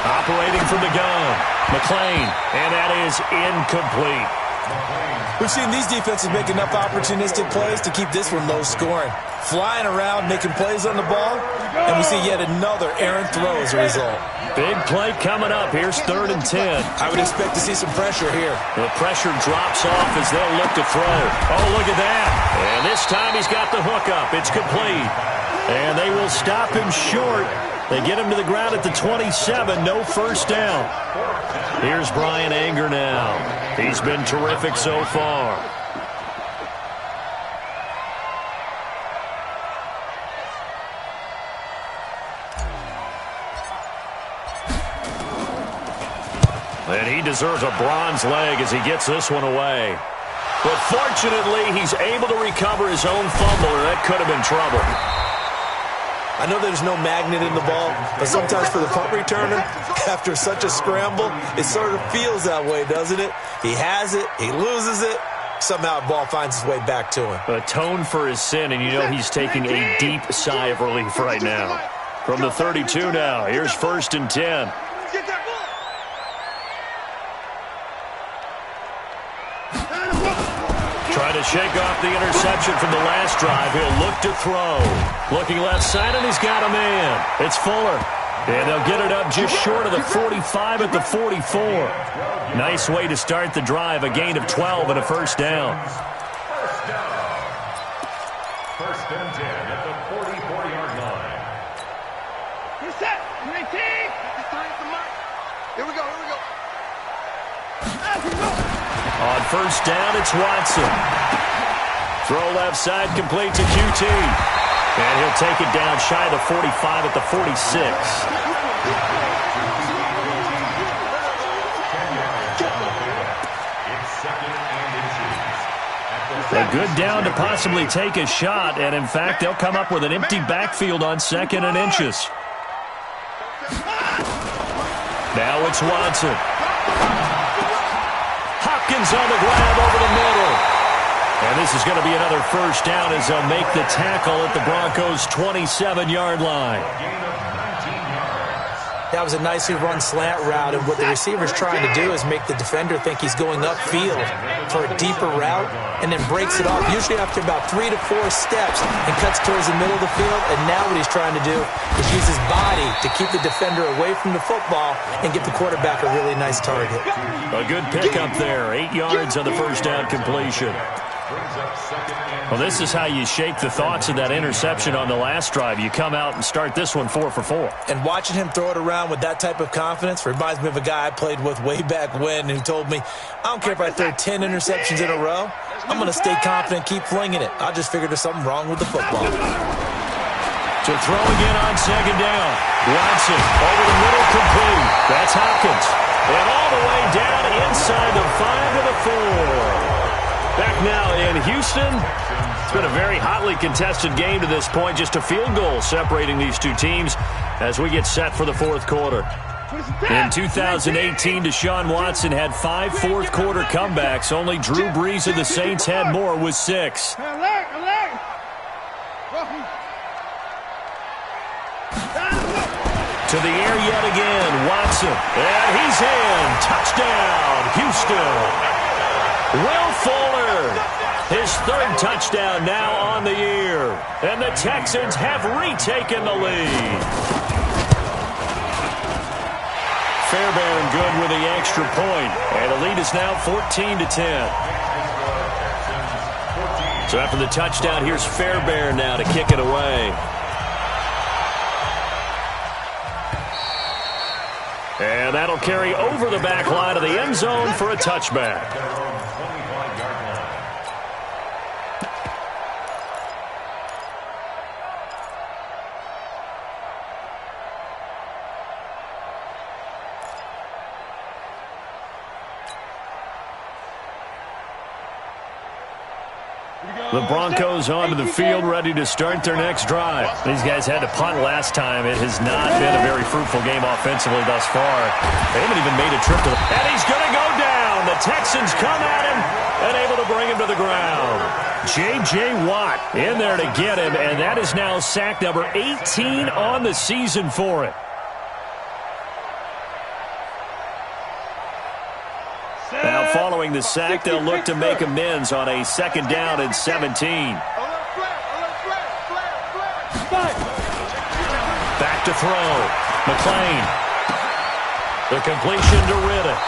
Operating from the gun, McClain, and that is incomplete. We've seen these defenses make enough opportunistic plays to keep this one low scoring. Flying around, making plays on the ball, and we see yet another errant throw as a result. Big play coming up. Here's 3rd and 10. I would expect to see some pressure here. The pressure drops off as they'll look to throw. Oh, look at that. And this time he's got the hook up. It's complete. And they will stop him short. They get him to the ground at the 27. No 1st down. Here's Brian Anger now. He's been terrific so far. And he deserves a bronze leg as he gets this one away. But fortunately, he's able to recover his own fumble, or that could have been trouble. I know there's no magnet in the ball, but sometimes for the punt returner, after such a scramble, it sort of feels that way, doesn't it? He has it, he loses it, somehow the ball finds its way back to him. Atone for his sin, and you know he's taking a deep sigh of relief right now. From the 32 now, here's 1st and 10. Trying to shake off the interception from the last drive. He'll look to throw. Looking left side, and he's got a man. It's Fuller. And they'll get it up just short of the 45 at the 44. Nice way to start the drive. A gain of 12 and a 1st down. First down. 1st and 10 at the 44-yard line. You're set. 19. It's time for Mike. Here we go. Here we go. On 1st down, it's Watson. Throw left side, complete to QT. And he'll take it down shy of the 45 at the 46. A good down to possibly take a shot, and in fact, they'll come up with an empty backfield on 2nd and inches. Now it's Watson. Hopkins on the grab over the middle. And this is going to be another first down as they'll make the tackle at the Broncos' 27-yard line. That was a nicely run slant route, and what the receiver's trying to do is make the defender think he's going upfield for a deeper route and then breaks it off, usually after about 3 to 4 steps, and cuts towards the middle of the field. And now what he's trying to do is use his body to keep the defender away from the football and give the quarterback a really nice target. A good pickup there, 8 yards on the first down completion. Well, this is how you shake the thoughts of that interception on the last drive. You come out and start this one 4 for 4. And watching him throw it around with that type of confidence reminds me of a guy I played with way back when who told me, I don't care if I throw 10 interceptions in a row, I'm going to stay confident, keep flinging it. I just figured there's something wrong with the football. To throw again on second down. Watson over the middle, complete. That's Hopkins. And all the way down inside the 5 to the 4. Back now in Houston. It's been a very hotly contested game to this point. Just a field goal separating these two teams as we get set for the fourth quarter. In 2018, Deshaun Watson had 5 fourth-quarter comebacks. Only Drew Brees of the Saints had more with 6. To the air yet again, Watson. And he's in. Touchdown, Houston. Will Fuller, his 3rd touchdown now on the year. And the Texans have retaken the lead. Fairbairn good with the extra point. And the lead is now 14-10. So after the touchdown, here's Fairbairn now to kick it away. And that'll carry over the back line of the end zone for a touchback. The Broncos onto the field, ready to start their next drive. These guys had to punt last time. It has not been a very fruitful game offensively thus far. They haven't even made a trip to the... And he's going to go down. The Texans come at him and able to bring him to the ground. J.J. Watt in there to get him, and that is now sack number 18 on the season for it. Now, following the sack, they'll look to make amends on a 2nd down and 17. Back to throw. McClain. The completion to Riddick.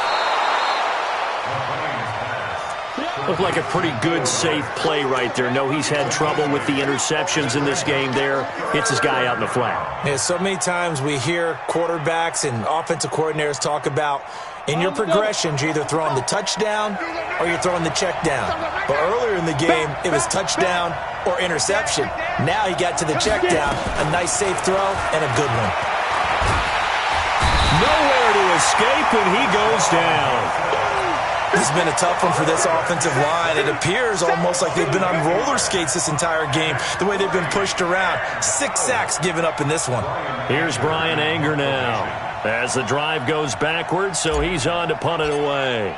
Looked like a pretty good, safe play right there. No, he's had trouble with the interceptions in this game there. Hits his guy out in the flat. Yeah, so many times we hear quarterbacks and offensive coordinators talk about in your progressions, you're either throwing the touchdown or you're throwing the check down. But earlier in the game, it was touchdown or interception. Now he got to the check down, a nice safe throw, and a good one. Nowhere to escape, and he goes down. This has been a tough one for this offensive line. It appears almost like they've been on roller skates this entire game, the way they've been pushed around. 6 sacks given up in this one. Here's Brian Anger now as the drive goes backwards, so he's on to punt it away.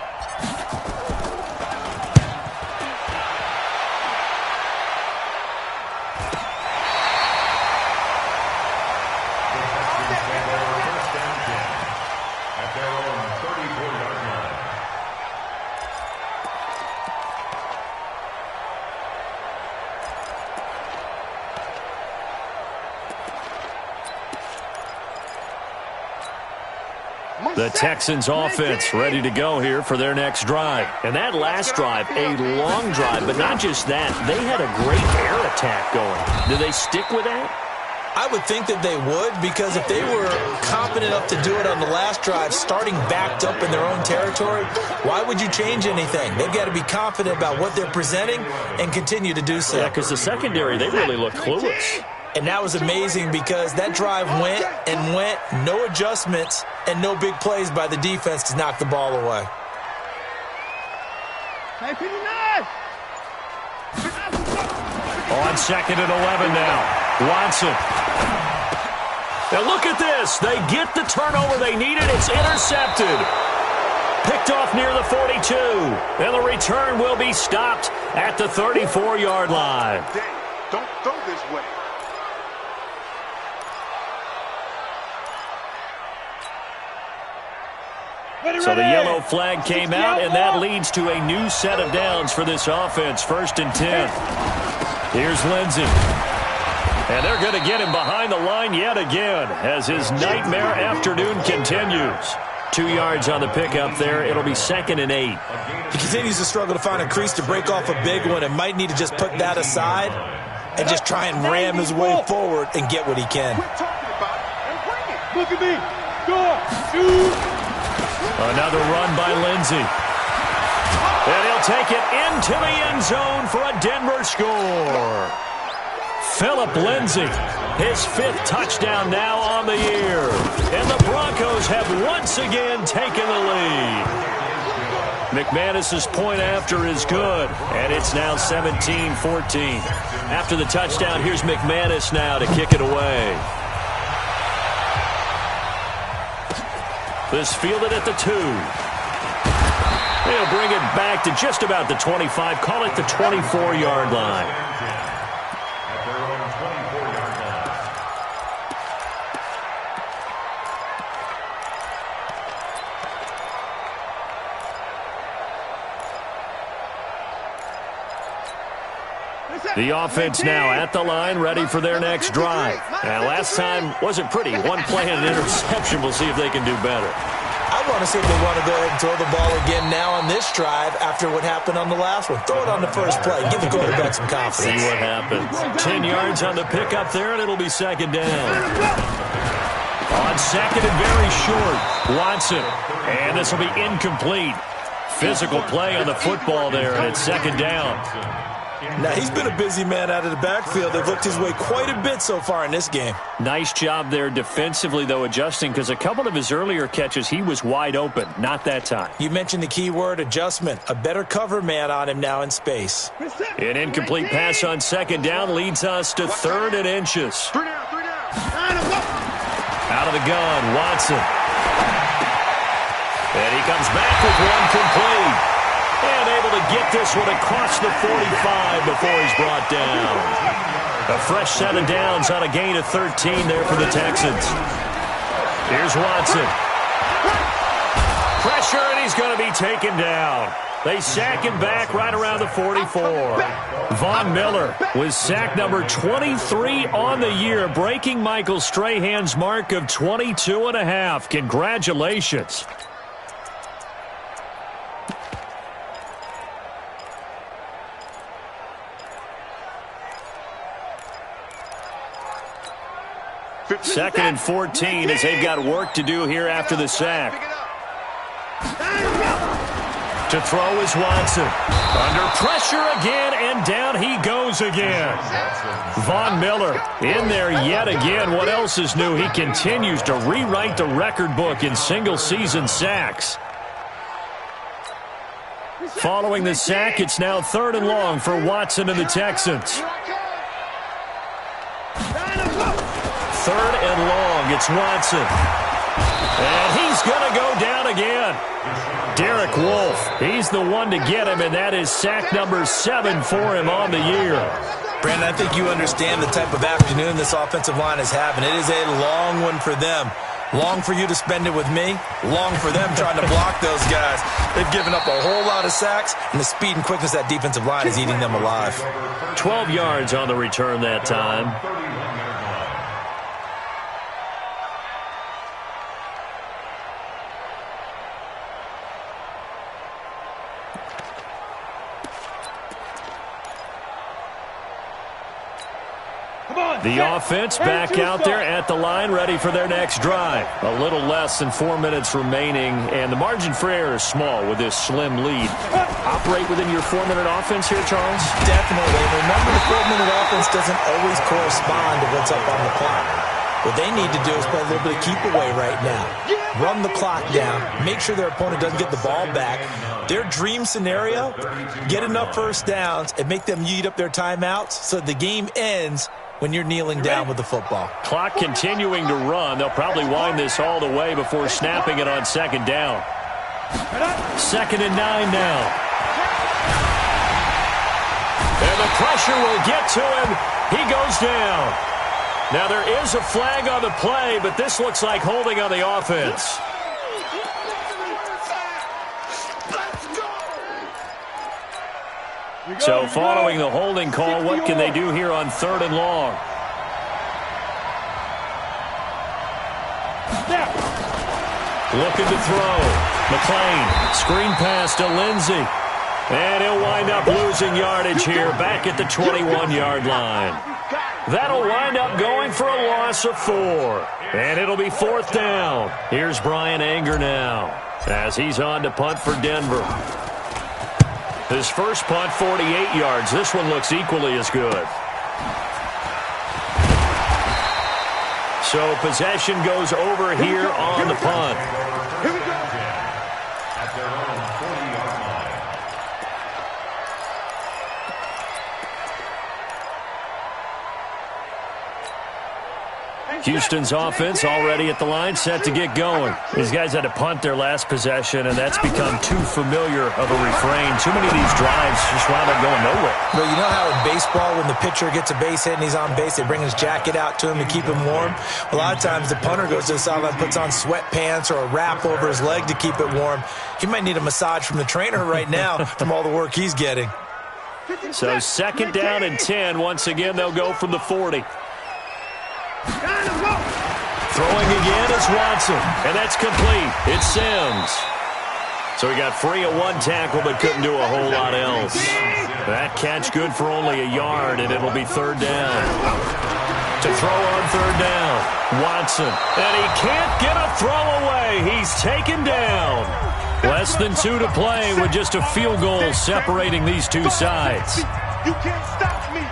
The Texans offense ready to go here for their next drive. And that last drive, a long drive, but not just that. They had a great air attack going. Do they stick with that? I would think that they would, because if they were confident enough to do it on the last drive, starting backed up in their own territory, why would you change anything? They've got to be confident about what they're presenting and continue to do so. Yeah, because the secondary, they really look clueless. And that was amazing because that drive went and went, no adjustments and no big plays by the defense to knock the ball away. On 2nd and 11 now. Watson. Now look at this. They get the turnover they needed. It's intercepted. Picked picked off near the 42. And the return will be stopped at the 34-yard line. Don't throw this way. So the yellow flag came out, and that leads to a new set of downs for this offense. 1st and 10. Here's Lindsey. And they're going to get him behind the line yet again as his nightmare afternoon continues. 2 yards on the pickup there. It'll be 2nd and 8. He continues to struggle to find a crease to break off a big one and might need to just put that aside and just try and ram his way forward and get what he can. Quit talking about it and bring it. Look at me. Shoot. Another run by Lindsey. And he'll take it into the end zone for a Denver score. Phillip Lindsay, his 5th touchdown now on the year. And the Broncos have once again taken the lead. McManus's point after is good, and it's now 17-14. After the touchdown, here's McManus now to kick it away. This fielded at the 2. They'll bring it back to just about the 25. Call it the 24-yard line. At their own 24-yard line. The offense now at the line, ready for their next drive. Now, last time wasn't pretty. One play and an interception. We'll see if they can do better. I want to see if they want to go ahead and throw the ball again now on this drive after what happened on the last one. Throw it on the first play. Give the quarterback some confidence. See what happens. 10 yards on the pickup there, and it'll be 2nd down. On 2nd and very short, Watson. And this will be incomplete. Physical play on the football there, and it's 2nd down. Now, he's been a busy man out of the backfield. They've looked his way quite a bit so far in this game. Nice job there defensively, though, adjusting, because a couple of his earlier catches, he was wide open. Not that time. You mentioned the key word, adjustment. A better cover man on him now in space. An incomplete pass on 2nd down leads us to 3rd and inches. 3 down. Out of the gun, Watson. And he comes back with one complete. And able to get this one across the 45 before he's brought down. A fresh set of downs on a gain of 13 there for the Texans. Here's Watson. Pressure, and he's going to be taken down. They sack him back right around the 44. Von Miller with sack number 23 on the year, breaking Michael Strahan's mark of 22.5. Congratulations. Second and 14 as they've got work to do here after the sack. To throw is Watson. Under pressure again, and down he goes again. Von Miller in there yet again. What else is new? He continues to rewrite the record book in single-season sacks. Following the sack, it's now 3rd and long for Watson and the Texans. 3rd and long, it's Watson. And he's going to go down again. Derek Wolfe, he's the one to get him, and that is sack number 7 for him on the year. Brandon, I think you understand the type of afternoon this offensive line is having. It is a long one for them. Long for you to spend it with me. Long for them trying to block those guys. They've given up a whole lot of sacks, and the speed and quickness of that defensive line is eating them alive. 12 yards on the return that time. The offense back out there at the line, ready for their next drive. A little less than 4 minutes remaining, and the margin for error is small with this slim lead. Operate within your 4-minute offense here, Charles? Definitely. And remember, the 4-minute offense doesn't always correspond to what's up on the clock. What they need to do is play a little bit of keep away right now. Run the clock down. Make sure their opponent doesn't get the ball back. Their dream scenario, get enough first downs and make them eat up their timeouts so the game ends when you're kneeling down with the football. Clock continuing to run. They'll probably wind this all the way before snapping it on 2nd down. 2nd and 9 now. And the pressure will get to him. He goes down. Now there is a flag on the play, but this looks like holding on the offense. So following the holding call, what can they do here on 3rd and long? Looking to throw. McLean, screen pass to Lindsey. And he'll wind up losing yardage here back at the 21-yard line. That'll wind up going for a loss of 4. And it'll be 4th down. Here's Brian Anger now as he's on to punt for Denver. His first punt, 48 yards. This one looks equally as good. So possession goes over here on the punt. Here we go. At their own 40-yard line. Houston's offense already at the line, set to get going. These guys had to punt their last possession, and that's become too familiar of a refrain. Too many of these drives just wound up going nowhere. But you know how in baseball, when the pitcher gets a base hit and he's on base, they bring his jacket out to him to keep him warm? A lot of times the punter goes to the sideline, puts on sweatpants or a wrap over his leg to keep it warm. He might need a massage from the trainer right now from all the work he's getting. So 2nd down and 10. Once again, they'll go from the 40. Throwing again is Watson, and that's complete. It's Sims. So he got free of 1 tackle but couldn't do a whole lot else. That catch good for only a yard, and it'll be 3rd down. To throw on 3rd down, Watson. And he can't get a throw away. He's taken down. Less than 2 to play with just a field goal separating these two sides. You can't stop me.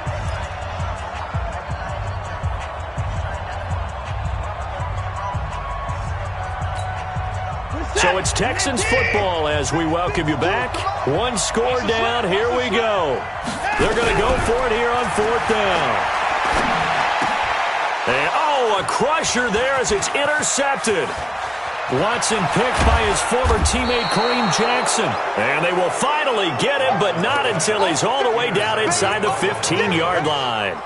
So it's Texans football as we welcome you back. 1 score down. Here we go. They're going to go for it here on 4th down. And, a crusher there as it's intercepted. Watson picked by his former teammate Kareem Jackson. And they will finally get him, but not until he's all the way down inside the 15-yard line.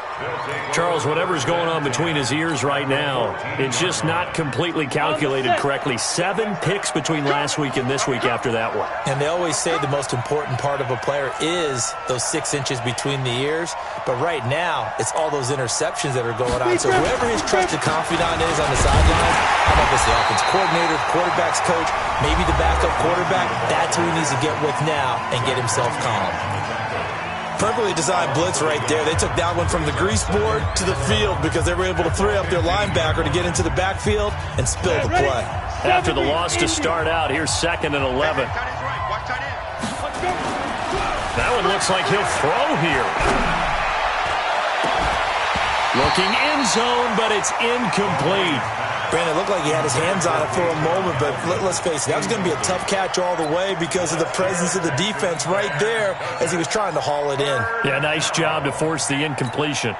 Charles, whatever's going on between his ears right now, it's just not completely calculated correctly. 7 picks between last week and this week after that one. And they always say the most important part of a player is those 6 inches between the ears. But right now, it's all those interceptions that are going on. So whoever his trusted confidant is on the sideline, I don't know if it's the offense coordinator, quarterback's coach, maybe the backup quarterback, that's who he needs to get with now and get himself calm. Perfectly designed blitz right there. They took that one from the grease board to the field because they were able to free up their linebacker to get into the backfield and spill the play. After the loss to start out, here's 2nd and 11. That one looks like he'll throw here. Looking end zone, but it's incomplete. Brandon, it looked like he had his hands on it for a moment, but let's face it, that was going to be a tough catch all the way because of the presence of the defense right there as he was trying to haul it in. Yeah, nice job to force the incompletion.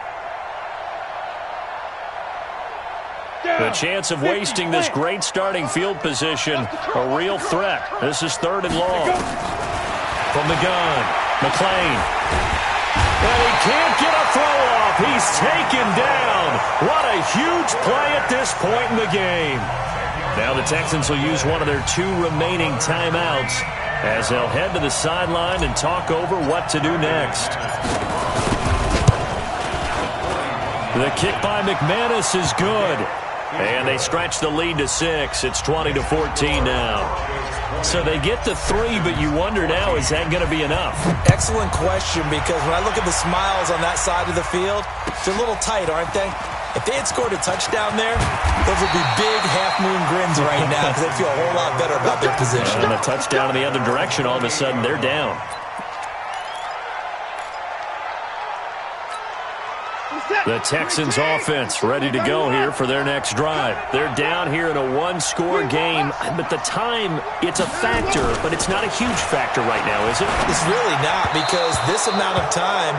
The chance of wasting this great starting field position, a real threat. This is 3rd and long. From the gun, McLean. And he can't get a throw off. He's taken down. What a huge play at this point in the game. Now the Texans will use one of their 2 remaining timeouts as they'll head to the sideline and talk over what to do next. The kick by McManus is good. And they stretch the lead to 6. It's 20-14 now. So they get the 3, but you wonder now, is that going to be enough? Excellent question, because when I look at the smiles on that side of the field, they're a little tight, aren't they? If they had scored a touchdown there, those would be big half-moon grins right now because they feel a whole lot better about their position. And a touchdown in the other direction, all of a sudden they're down. The Texans offense ready to go here for their next drive. They're down here in a 1-score game, but the time, it's a factor, but it's not a huge factor right now, is it? It's really not, because this amount of time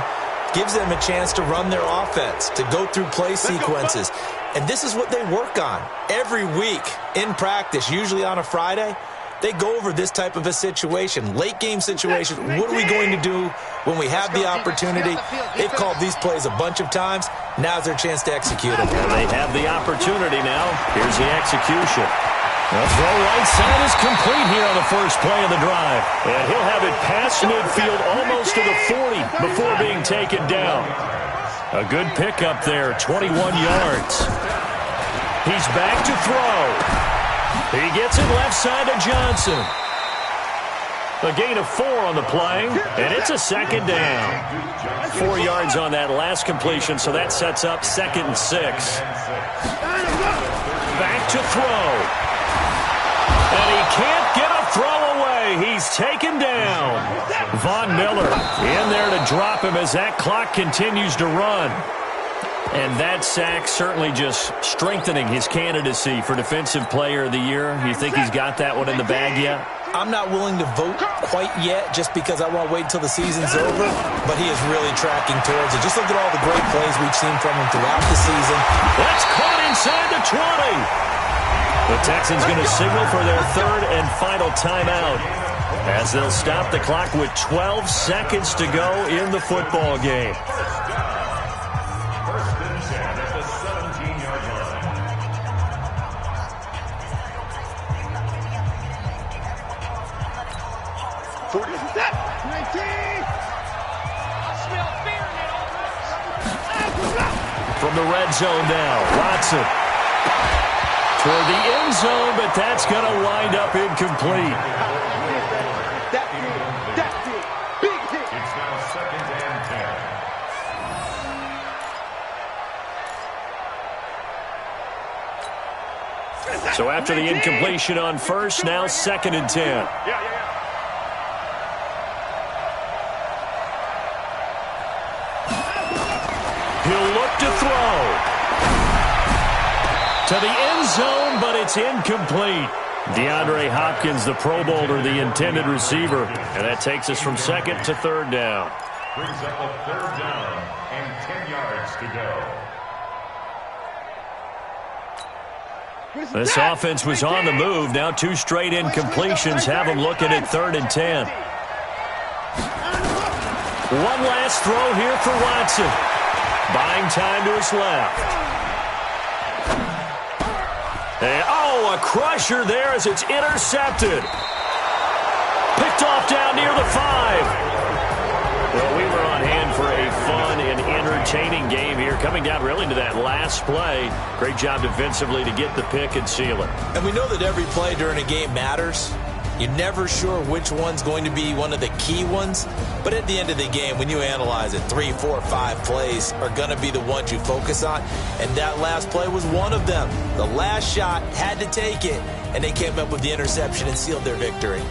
gives them a chance to run their offense, to go through play sequences. And this is what they work on every week in practice, usually on a Friday. they go over this type of a situation, late game situation. What are we going to do when we have the opportunity? They've called these plays a bunch of times. Now's their chance to execute them. And they have the opportunity now. Here's the execution. The throw right side is complete here on the first play of the drive. And he'll have it past midfield almost to the 40 before being taken down. A good pickup there, 21 yards. He's back to throw. He gets it left side to Johnson. A gain of 4 on the play, and it's a second down. 4 yards on that last completion, so that sets up 2nd and 6. Back to throw. And he can't get a throw away. He's taken down. Von Miller in there to drop him as that clock continues to run. And that sack certainly just strengthening his candidacy for Defensive Player of the Year. You think he's got that one in the bag yet? I'm not willing to vote quite yet just because I want to wait until the season's over, but he is really tracking towards it. Just look at all the great plays we've seen from him throughout the season. That's caught inside the 20. The Texans going to signal for their 3rd and final timeout as they'll stop the clock with 12 seconds to go in the football game. First and 10 at the 17-yard line. From the red zone now, Watson. For the end zone, but that's going to wind up incomplete. It's now 2nd and 10. So after the incompletion on first, now 2nd and 10. He'll look to throw. To the end zone, but it's incomplete. DeAndre Hopkins, the Pro Bowler, the intended receiver. And that takes us from 2nd to 3rd down. Brings up a 3rd down and 10 yards to go. This offense was on the move. Now 2 straight incompletions have them looking at 3rd and 10. One last throw here for Watson. Buying time to his left. And, a crusher there as it's intercepted. Picked off down near the 5. Well, we were on hand for a fun and entertaining game here, coming down really to that last play. Great job defensively to get the pick and seal it. And we know that every play during a game matters. You're never sure which one's going to be one of the key ones. But at the end of the game, when you analyze it, 3, 4, 5 plays are going to be the ones you focus on. And that last play was one of them. The last shot had to take it, and they came up with the interception and sealed their victory.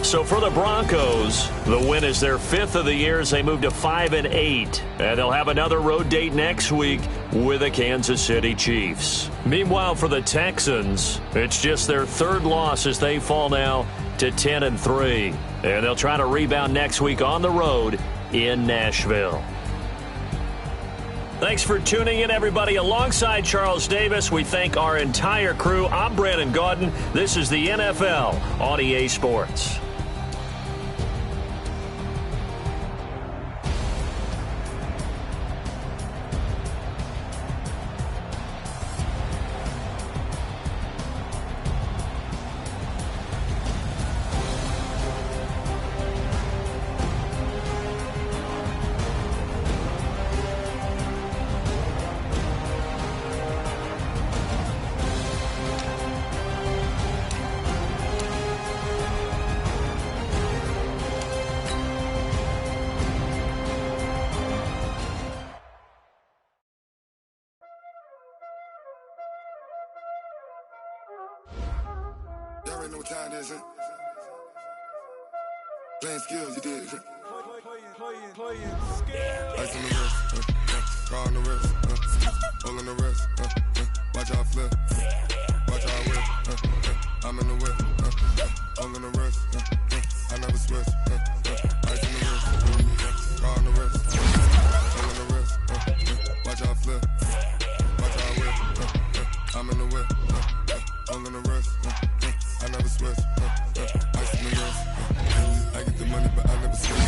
So for the Broncos, the win is their 5th of the year as they move to 5 and 8. And they'll have another road date next week with the Kansas City Chiefs. Meanwhile, for the Texans, it's just their 3rd loss as they fall now to 10 and 3. And they'll try to rebound next week on the road in Nashville. Thanks for tuning in, everybody. Alongside Charles Davis, we thank our entire crew. I'm Brandon Gaudin. This is the NFL on EA Sports. Y'all already know what time it is, huh? Playing skills, you did, huh? Playing skills. Ice on the wrist, car on the wrist, hole in the wrist, watch out flip, watch out whip, I'm in the whip, hole in the wrist, I never switch, ice on the wrist, car on the wrist, hole in the wrist, watch out flip, watch out whip, I'm in the whip, hole in the wrist, I never switch. Ice in the wrist. I get the money, but I never switch.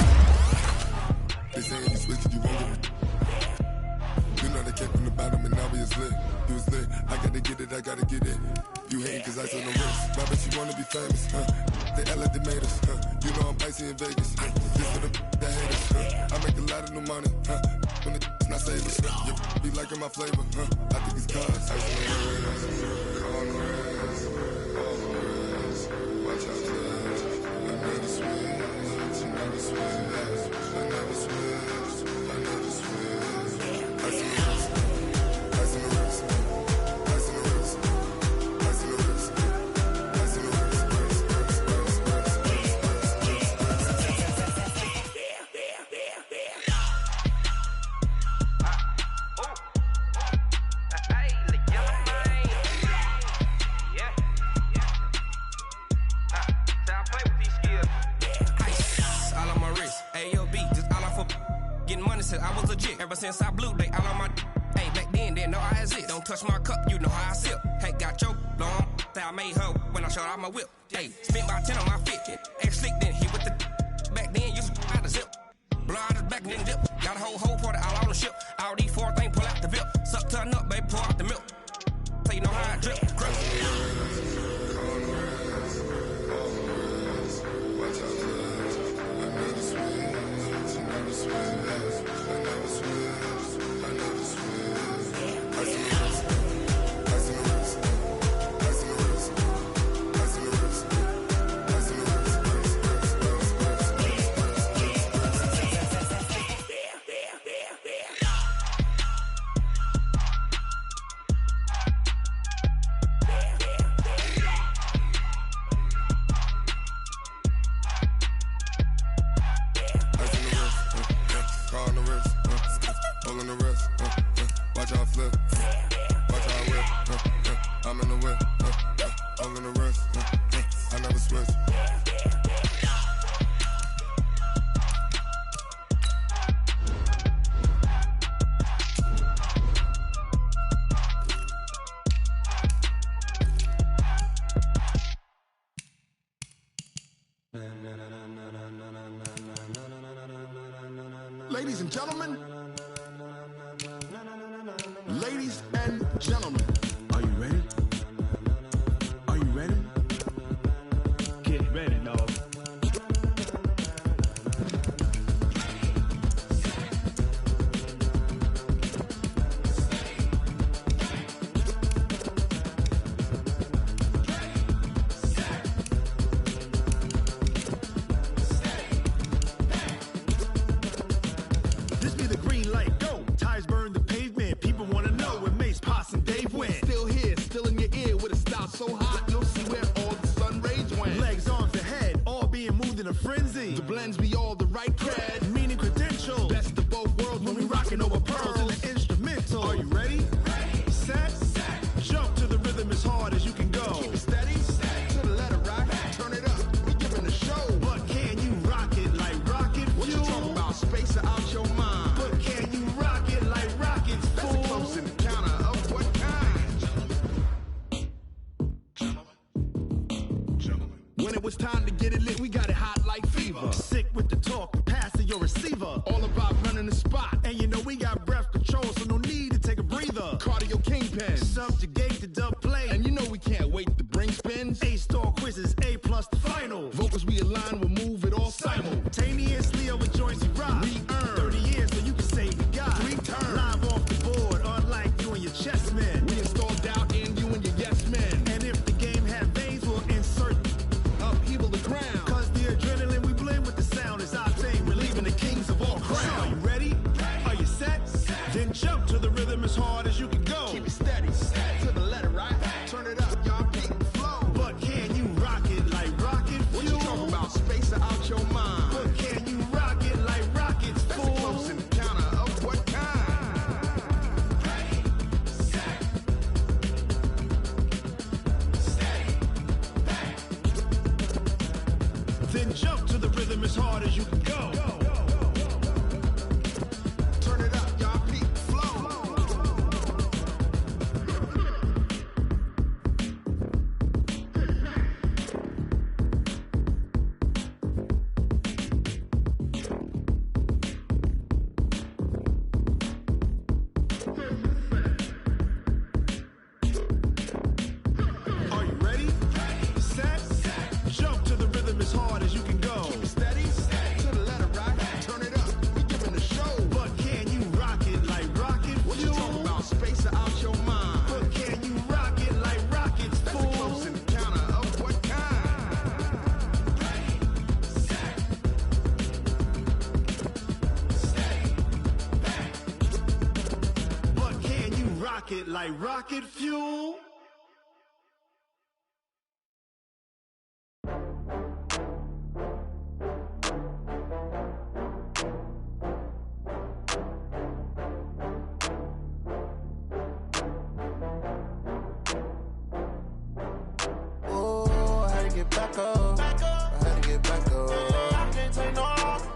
They saying you switch, you won't get it. You know they came from the bottom and now we is lit. You was lit, I gotta get it, I gotta get it. You hating cause ice on the wrist. Why bet you wanna be famous, They act like they made us, You know I'm icy in Vegas, This for the that hate us, I make a lot of new money, When it's not savers, Be liking my flavor, I think it's cause ice on the wrist, on the wrist, on the wrist. Watch out, touch. I never switch, I never switch, I never switch, I never switch. Ice on the wrist, ice on the wrist, ice on the wrist, ice on the wrist, ice on the wrist. I was legit ever since I blew they all on my hey back then didn't know I had it. Don't touch my cup, you know how I sip. Hey, got your long that I made her when I showed out my whip. Hey, spent about 10 on my fit. X slick then hit with the back then used to out the zip. Blow out his back then dip. Got a whole party all on the ship. All these four things pull out the VIP. Suck turn up, baby, pour out the milk. So you know how I drip. Ladies and gentlemen, ladies and gentlemen, are you ready? Are you ready? Get ready, dog. So hot, you'll see where all the sun rays went. Legs, arms, the head, all being moved in a frenzy. The blends be all the right cred, meaning credentials. Best of both worlds when we rocking over pearls in the instrumental. Are you ready? Ready. Set. Jump to the rhythm as hard as you can go. Keep it steady. To the letter right. Turn it up. We giving the show. But can you rock it like rocket fuel? What you talking about? Space out your mind. But can you rock it like rockets, fool? That's a close encounter of what kind? When it was time to get it lit, we got it hot like fever. Sick with the talk, pass to your receiver. All about running the spot. And you know we got breath control, so no need to take a breather. Cardio kingpin, subjugate the dub play. And you know we can't wait to bring spins. A-star quizzes, A+ the final. Vocals we align, we'll move it all simultaneously over joints we rock. We earn 30 years so you can say we got 3 turns. Live off the board, unlike you and your chess men. We install doubt in you and your yes men. And if the game had veins, we'll insert upheaval the ground. Cause the adrenaline we blend with the sound is our thing, relieving the kings of all crowns. So are you ready? Are you set? Then jump to the rhythm as hard as you can go. Keep it steady, to the letter right. Turn it up, y'all beat the flow. But can you rock it like rocket fuel? What you talking about? Space out your mind. But can you rock it like rockets, fool? That's a close encounter of what kind? Ready, set, steady, back. Then jump to the rhythm as hard as you can go. Turn it up, y'all beat the flow. like rocket fuel. Get back up. I had to get back up. I can't take no loss.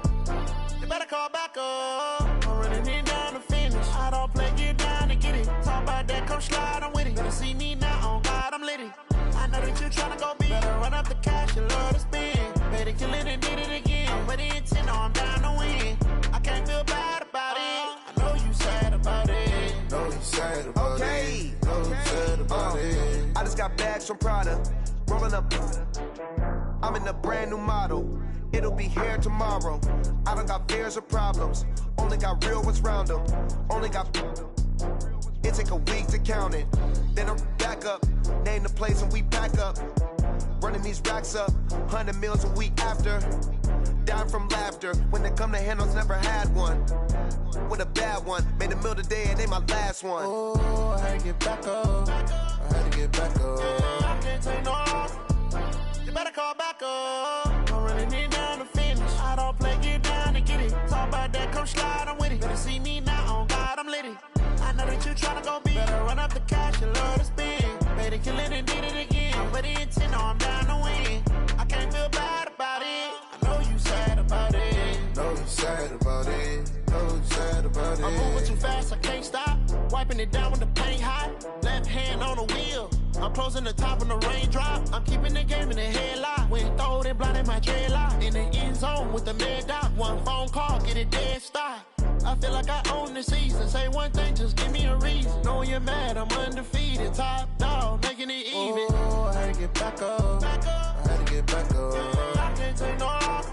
You better call back up. I'm running it down to finish. I don't play, get down to get it. Talk about that, come slide, I'm with it. Better see me now, on God, I'm litty. I know that you tryna go big. Better run up the cash, you love to spend. Better kill it and did it again. I'm ready and 10, I'm down to win. I can't feel bad about it. I know you sad about it. Know you sad about it. Know you sad about it. I just got bags from Prada. Rolling up, I'm in a brand new model. It'll be here tomorrow. I don't got fears or problems. Only got real ones round them. Only got. It take a week to count it. Then I'm back up. Name the place and we pack up. Running these racks up. 100 meals a week after. Down from laughter. When they come to handles, never had one. With a bad one. Made a meal today and they my last one. Oh, I had to get back up. I had to get back up. I can't take no loss. You better call back up. I'm running it down to finish. I don't play, get down to get it. Talk about that, come slide, I'm with it. Better see me now, on God, I'm litty. I know that you tryna go big. Better run up the cash, you love to spend. Better kill it and did it again. I'm ready and 10, I'm down to win. I can't feel bad about it. I know you sad about it. Know you sad about it. Know you sad about it. I'm moving too fast, I can't stop. Wiping it down with the paint hot. Left hand on the wheel. I'm closing the top when the raindrop. I'm keeping the game in the headlock. When throwed and blinded my dreadlock. In the end zone with the mad dot. One phone call, get it dead stop. I feel like I own the season. Say one thing, just give me a reason. Knowing you're mad, I'm undefeated. Top dog, making it even. Oh, I had to get back up. I had to get back up. I can't take no loss.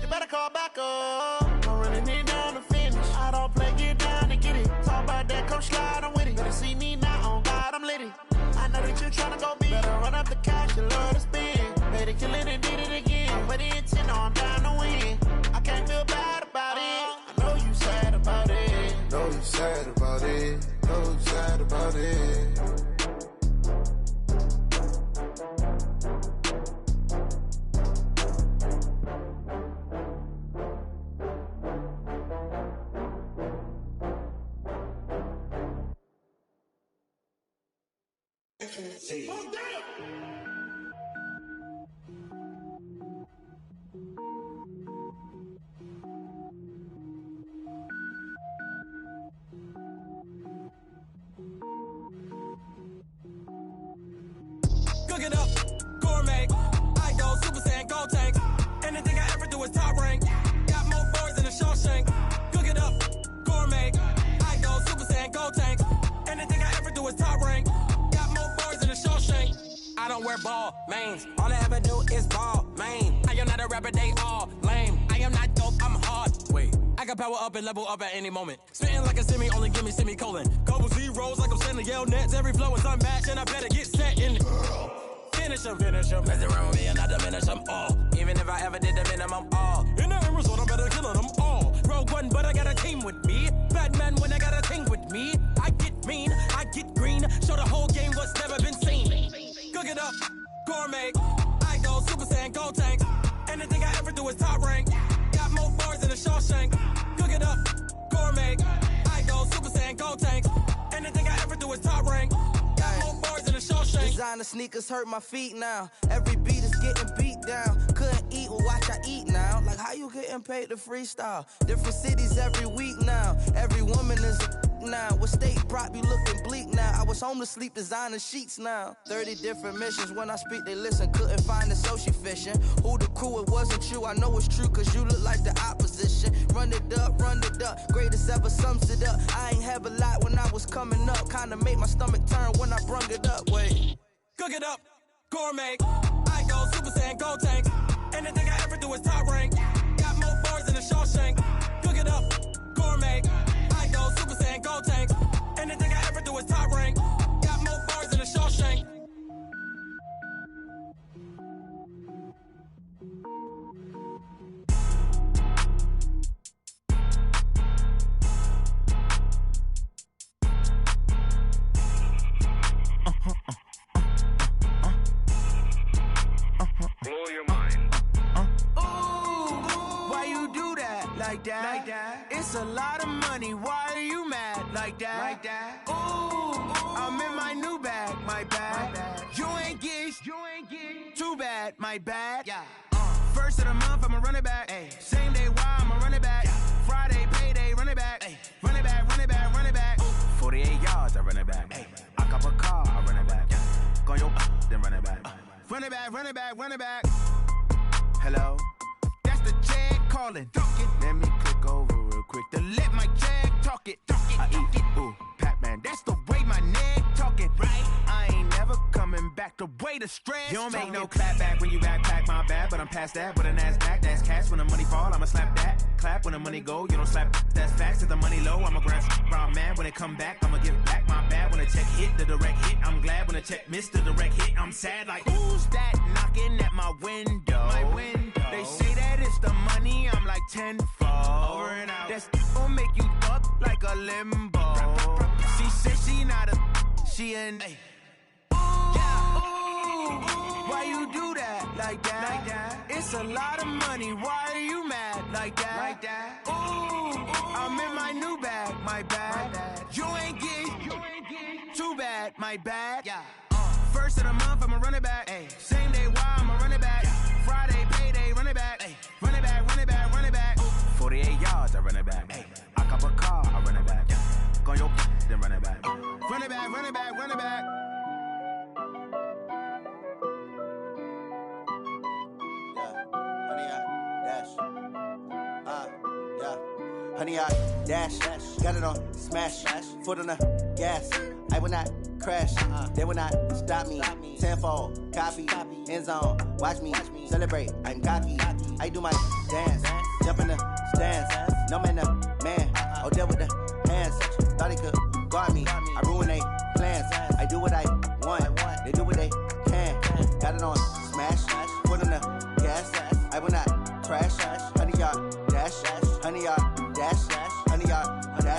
You better call back up. I'm running it down to finish. I don't play, get down to get it. Talk about that, come slide, I'm with it. Better see me now, on God, I'm litty. I know that you tryna go big. Better run up the cash, you love to spend. Better kill it and did it again. I'm ready and 10, I'm down to win. I can't feel bad about it. I know you sad about it. Know you sad about it. Know you sad about it. Cook it up, gourmet. I go Super Saiyan, go tank. Anything I ever do is top rank. Got more boards than a Shawshank. Cook it up, gourmet. I go Super Saiyan, go tank. Anything I ever do is top rank. Got more boards than a Shawshank. I don't wear ball mains. All I ever do is ball main. I am not a rapper, they all lame. I am not dope, I'm hard. Wait, I can power up and level up at any moment. Spitting like a semi, only give me semicolon. Couple zeros like I'm sending yell nets. Every flow is unmatched and I better get set in. Finish them. Mess around with me and I diminish them all. Even if I ever did the minimum all. In the end result, I'm better killing them all. Rogue One, but I got a team with me. Batman when I got a team with me. I get mean, I get green. Show the whole game what's never been seen. Cook it up, gourmet. I go Super Saiyan, go tank. Anything I ever do is top rank. Got more bars than a Shawshank. Cook it up, gourmet. I go Super Saiyan, go tank. Anything I ever do is top rank. Got more bars than a Shawshank. Designer sneakers hurt my feet now. Every beat is getting beat down. Couldn't eat, well watch I eat now. Like how you getting paid to freestyle? Different cities every week now. Every woman is a now. What state brought me looking bleak now? I was homeless, sleep designer sheets now. 30 different missions. When I speak, they listen. Couldn't find the social fishing. Who the crew? It wasn't you. I know it's true, cause you look like the opposition. Run it up. Greatest ever sums it up. I ain't have a lot when I was coming up. Kinda made my stomach turn when I brung it up. Wait. Cook it up, gourmet. I go Super Saiyan, go tank. Anything I ever do is top rank. Got more bars than a Shawshank. Cook it up, gourmet. I go Super Saiyan, go tank. Anything I ever do is top rank. Got more bars than a Shawshank. like that? It's a lot of money, why are you mad like that? Ooh, I'm in my new bag, my bad. You ain't get too bad, my bad. First of the month, I'ma run it back. Same day, why I'ma run it back. Friday, payday, run it back. Run it back, run it back, run it back. 48 yards, I run it back. I cop a car, I run it back. Go on your then run it back. Run it back, run it back, run it back. Hello? That's the jag calling. Let me click over real quick to let my jag talk it. I eat it, ooh, Pac-Man. That's the way my neck talking, right? I ain't never coming back the way the stress. You don't make no clap back when you backpack, my bad, but I'm past that. With a NASDAQ, that's cash. When the money fall, I'ma slap that. Clap when the money go, you don't slap. That's facts. If the money low, I'ma grab brown man. When it come back, I'ma give back my bad. When the check hit, the direct hit. I'm glad when the check missed the direct hit. I'm sad like, who's that knocking at my window? My window. They say that it's the money, I'm like tenfold. Over and out. That's gon' make you up like a limbo. She said she not a, she an. Why you do that like that? It's a lot of money, why are you mad like that? Ooh, I'm in my new bag, my bad. You ain't get too bad, my bad. First of the month, I'ma run it back. Same day, why I'ma run it back. Friday, payday, run it back. Run it back, run it back, run it back. 48 yards, I run it back. I cop a car, I run it back. Go on your then run it back. Run it back, run it back, run it back. Honey, I dash, got it on smash, foot on the gas. I will not crash, they will not stop me. Tenfold, copy, end zone, watch me celebrate. I'm cocky, I do my dance, jump in the stands. No man, the man, oh, deal with the hands. Thought he could guard me, I ruin they plans. I do what I want, they do what they can. Got it on smash, foot on the gas. I will not crash, honey, y'all dash, honey, y'all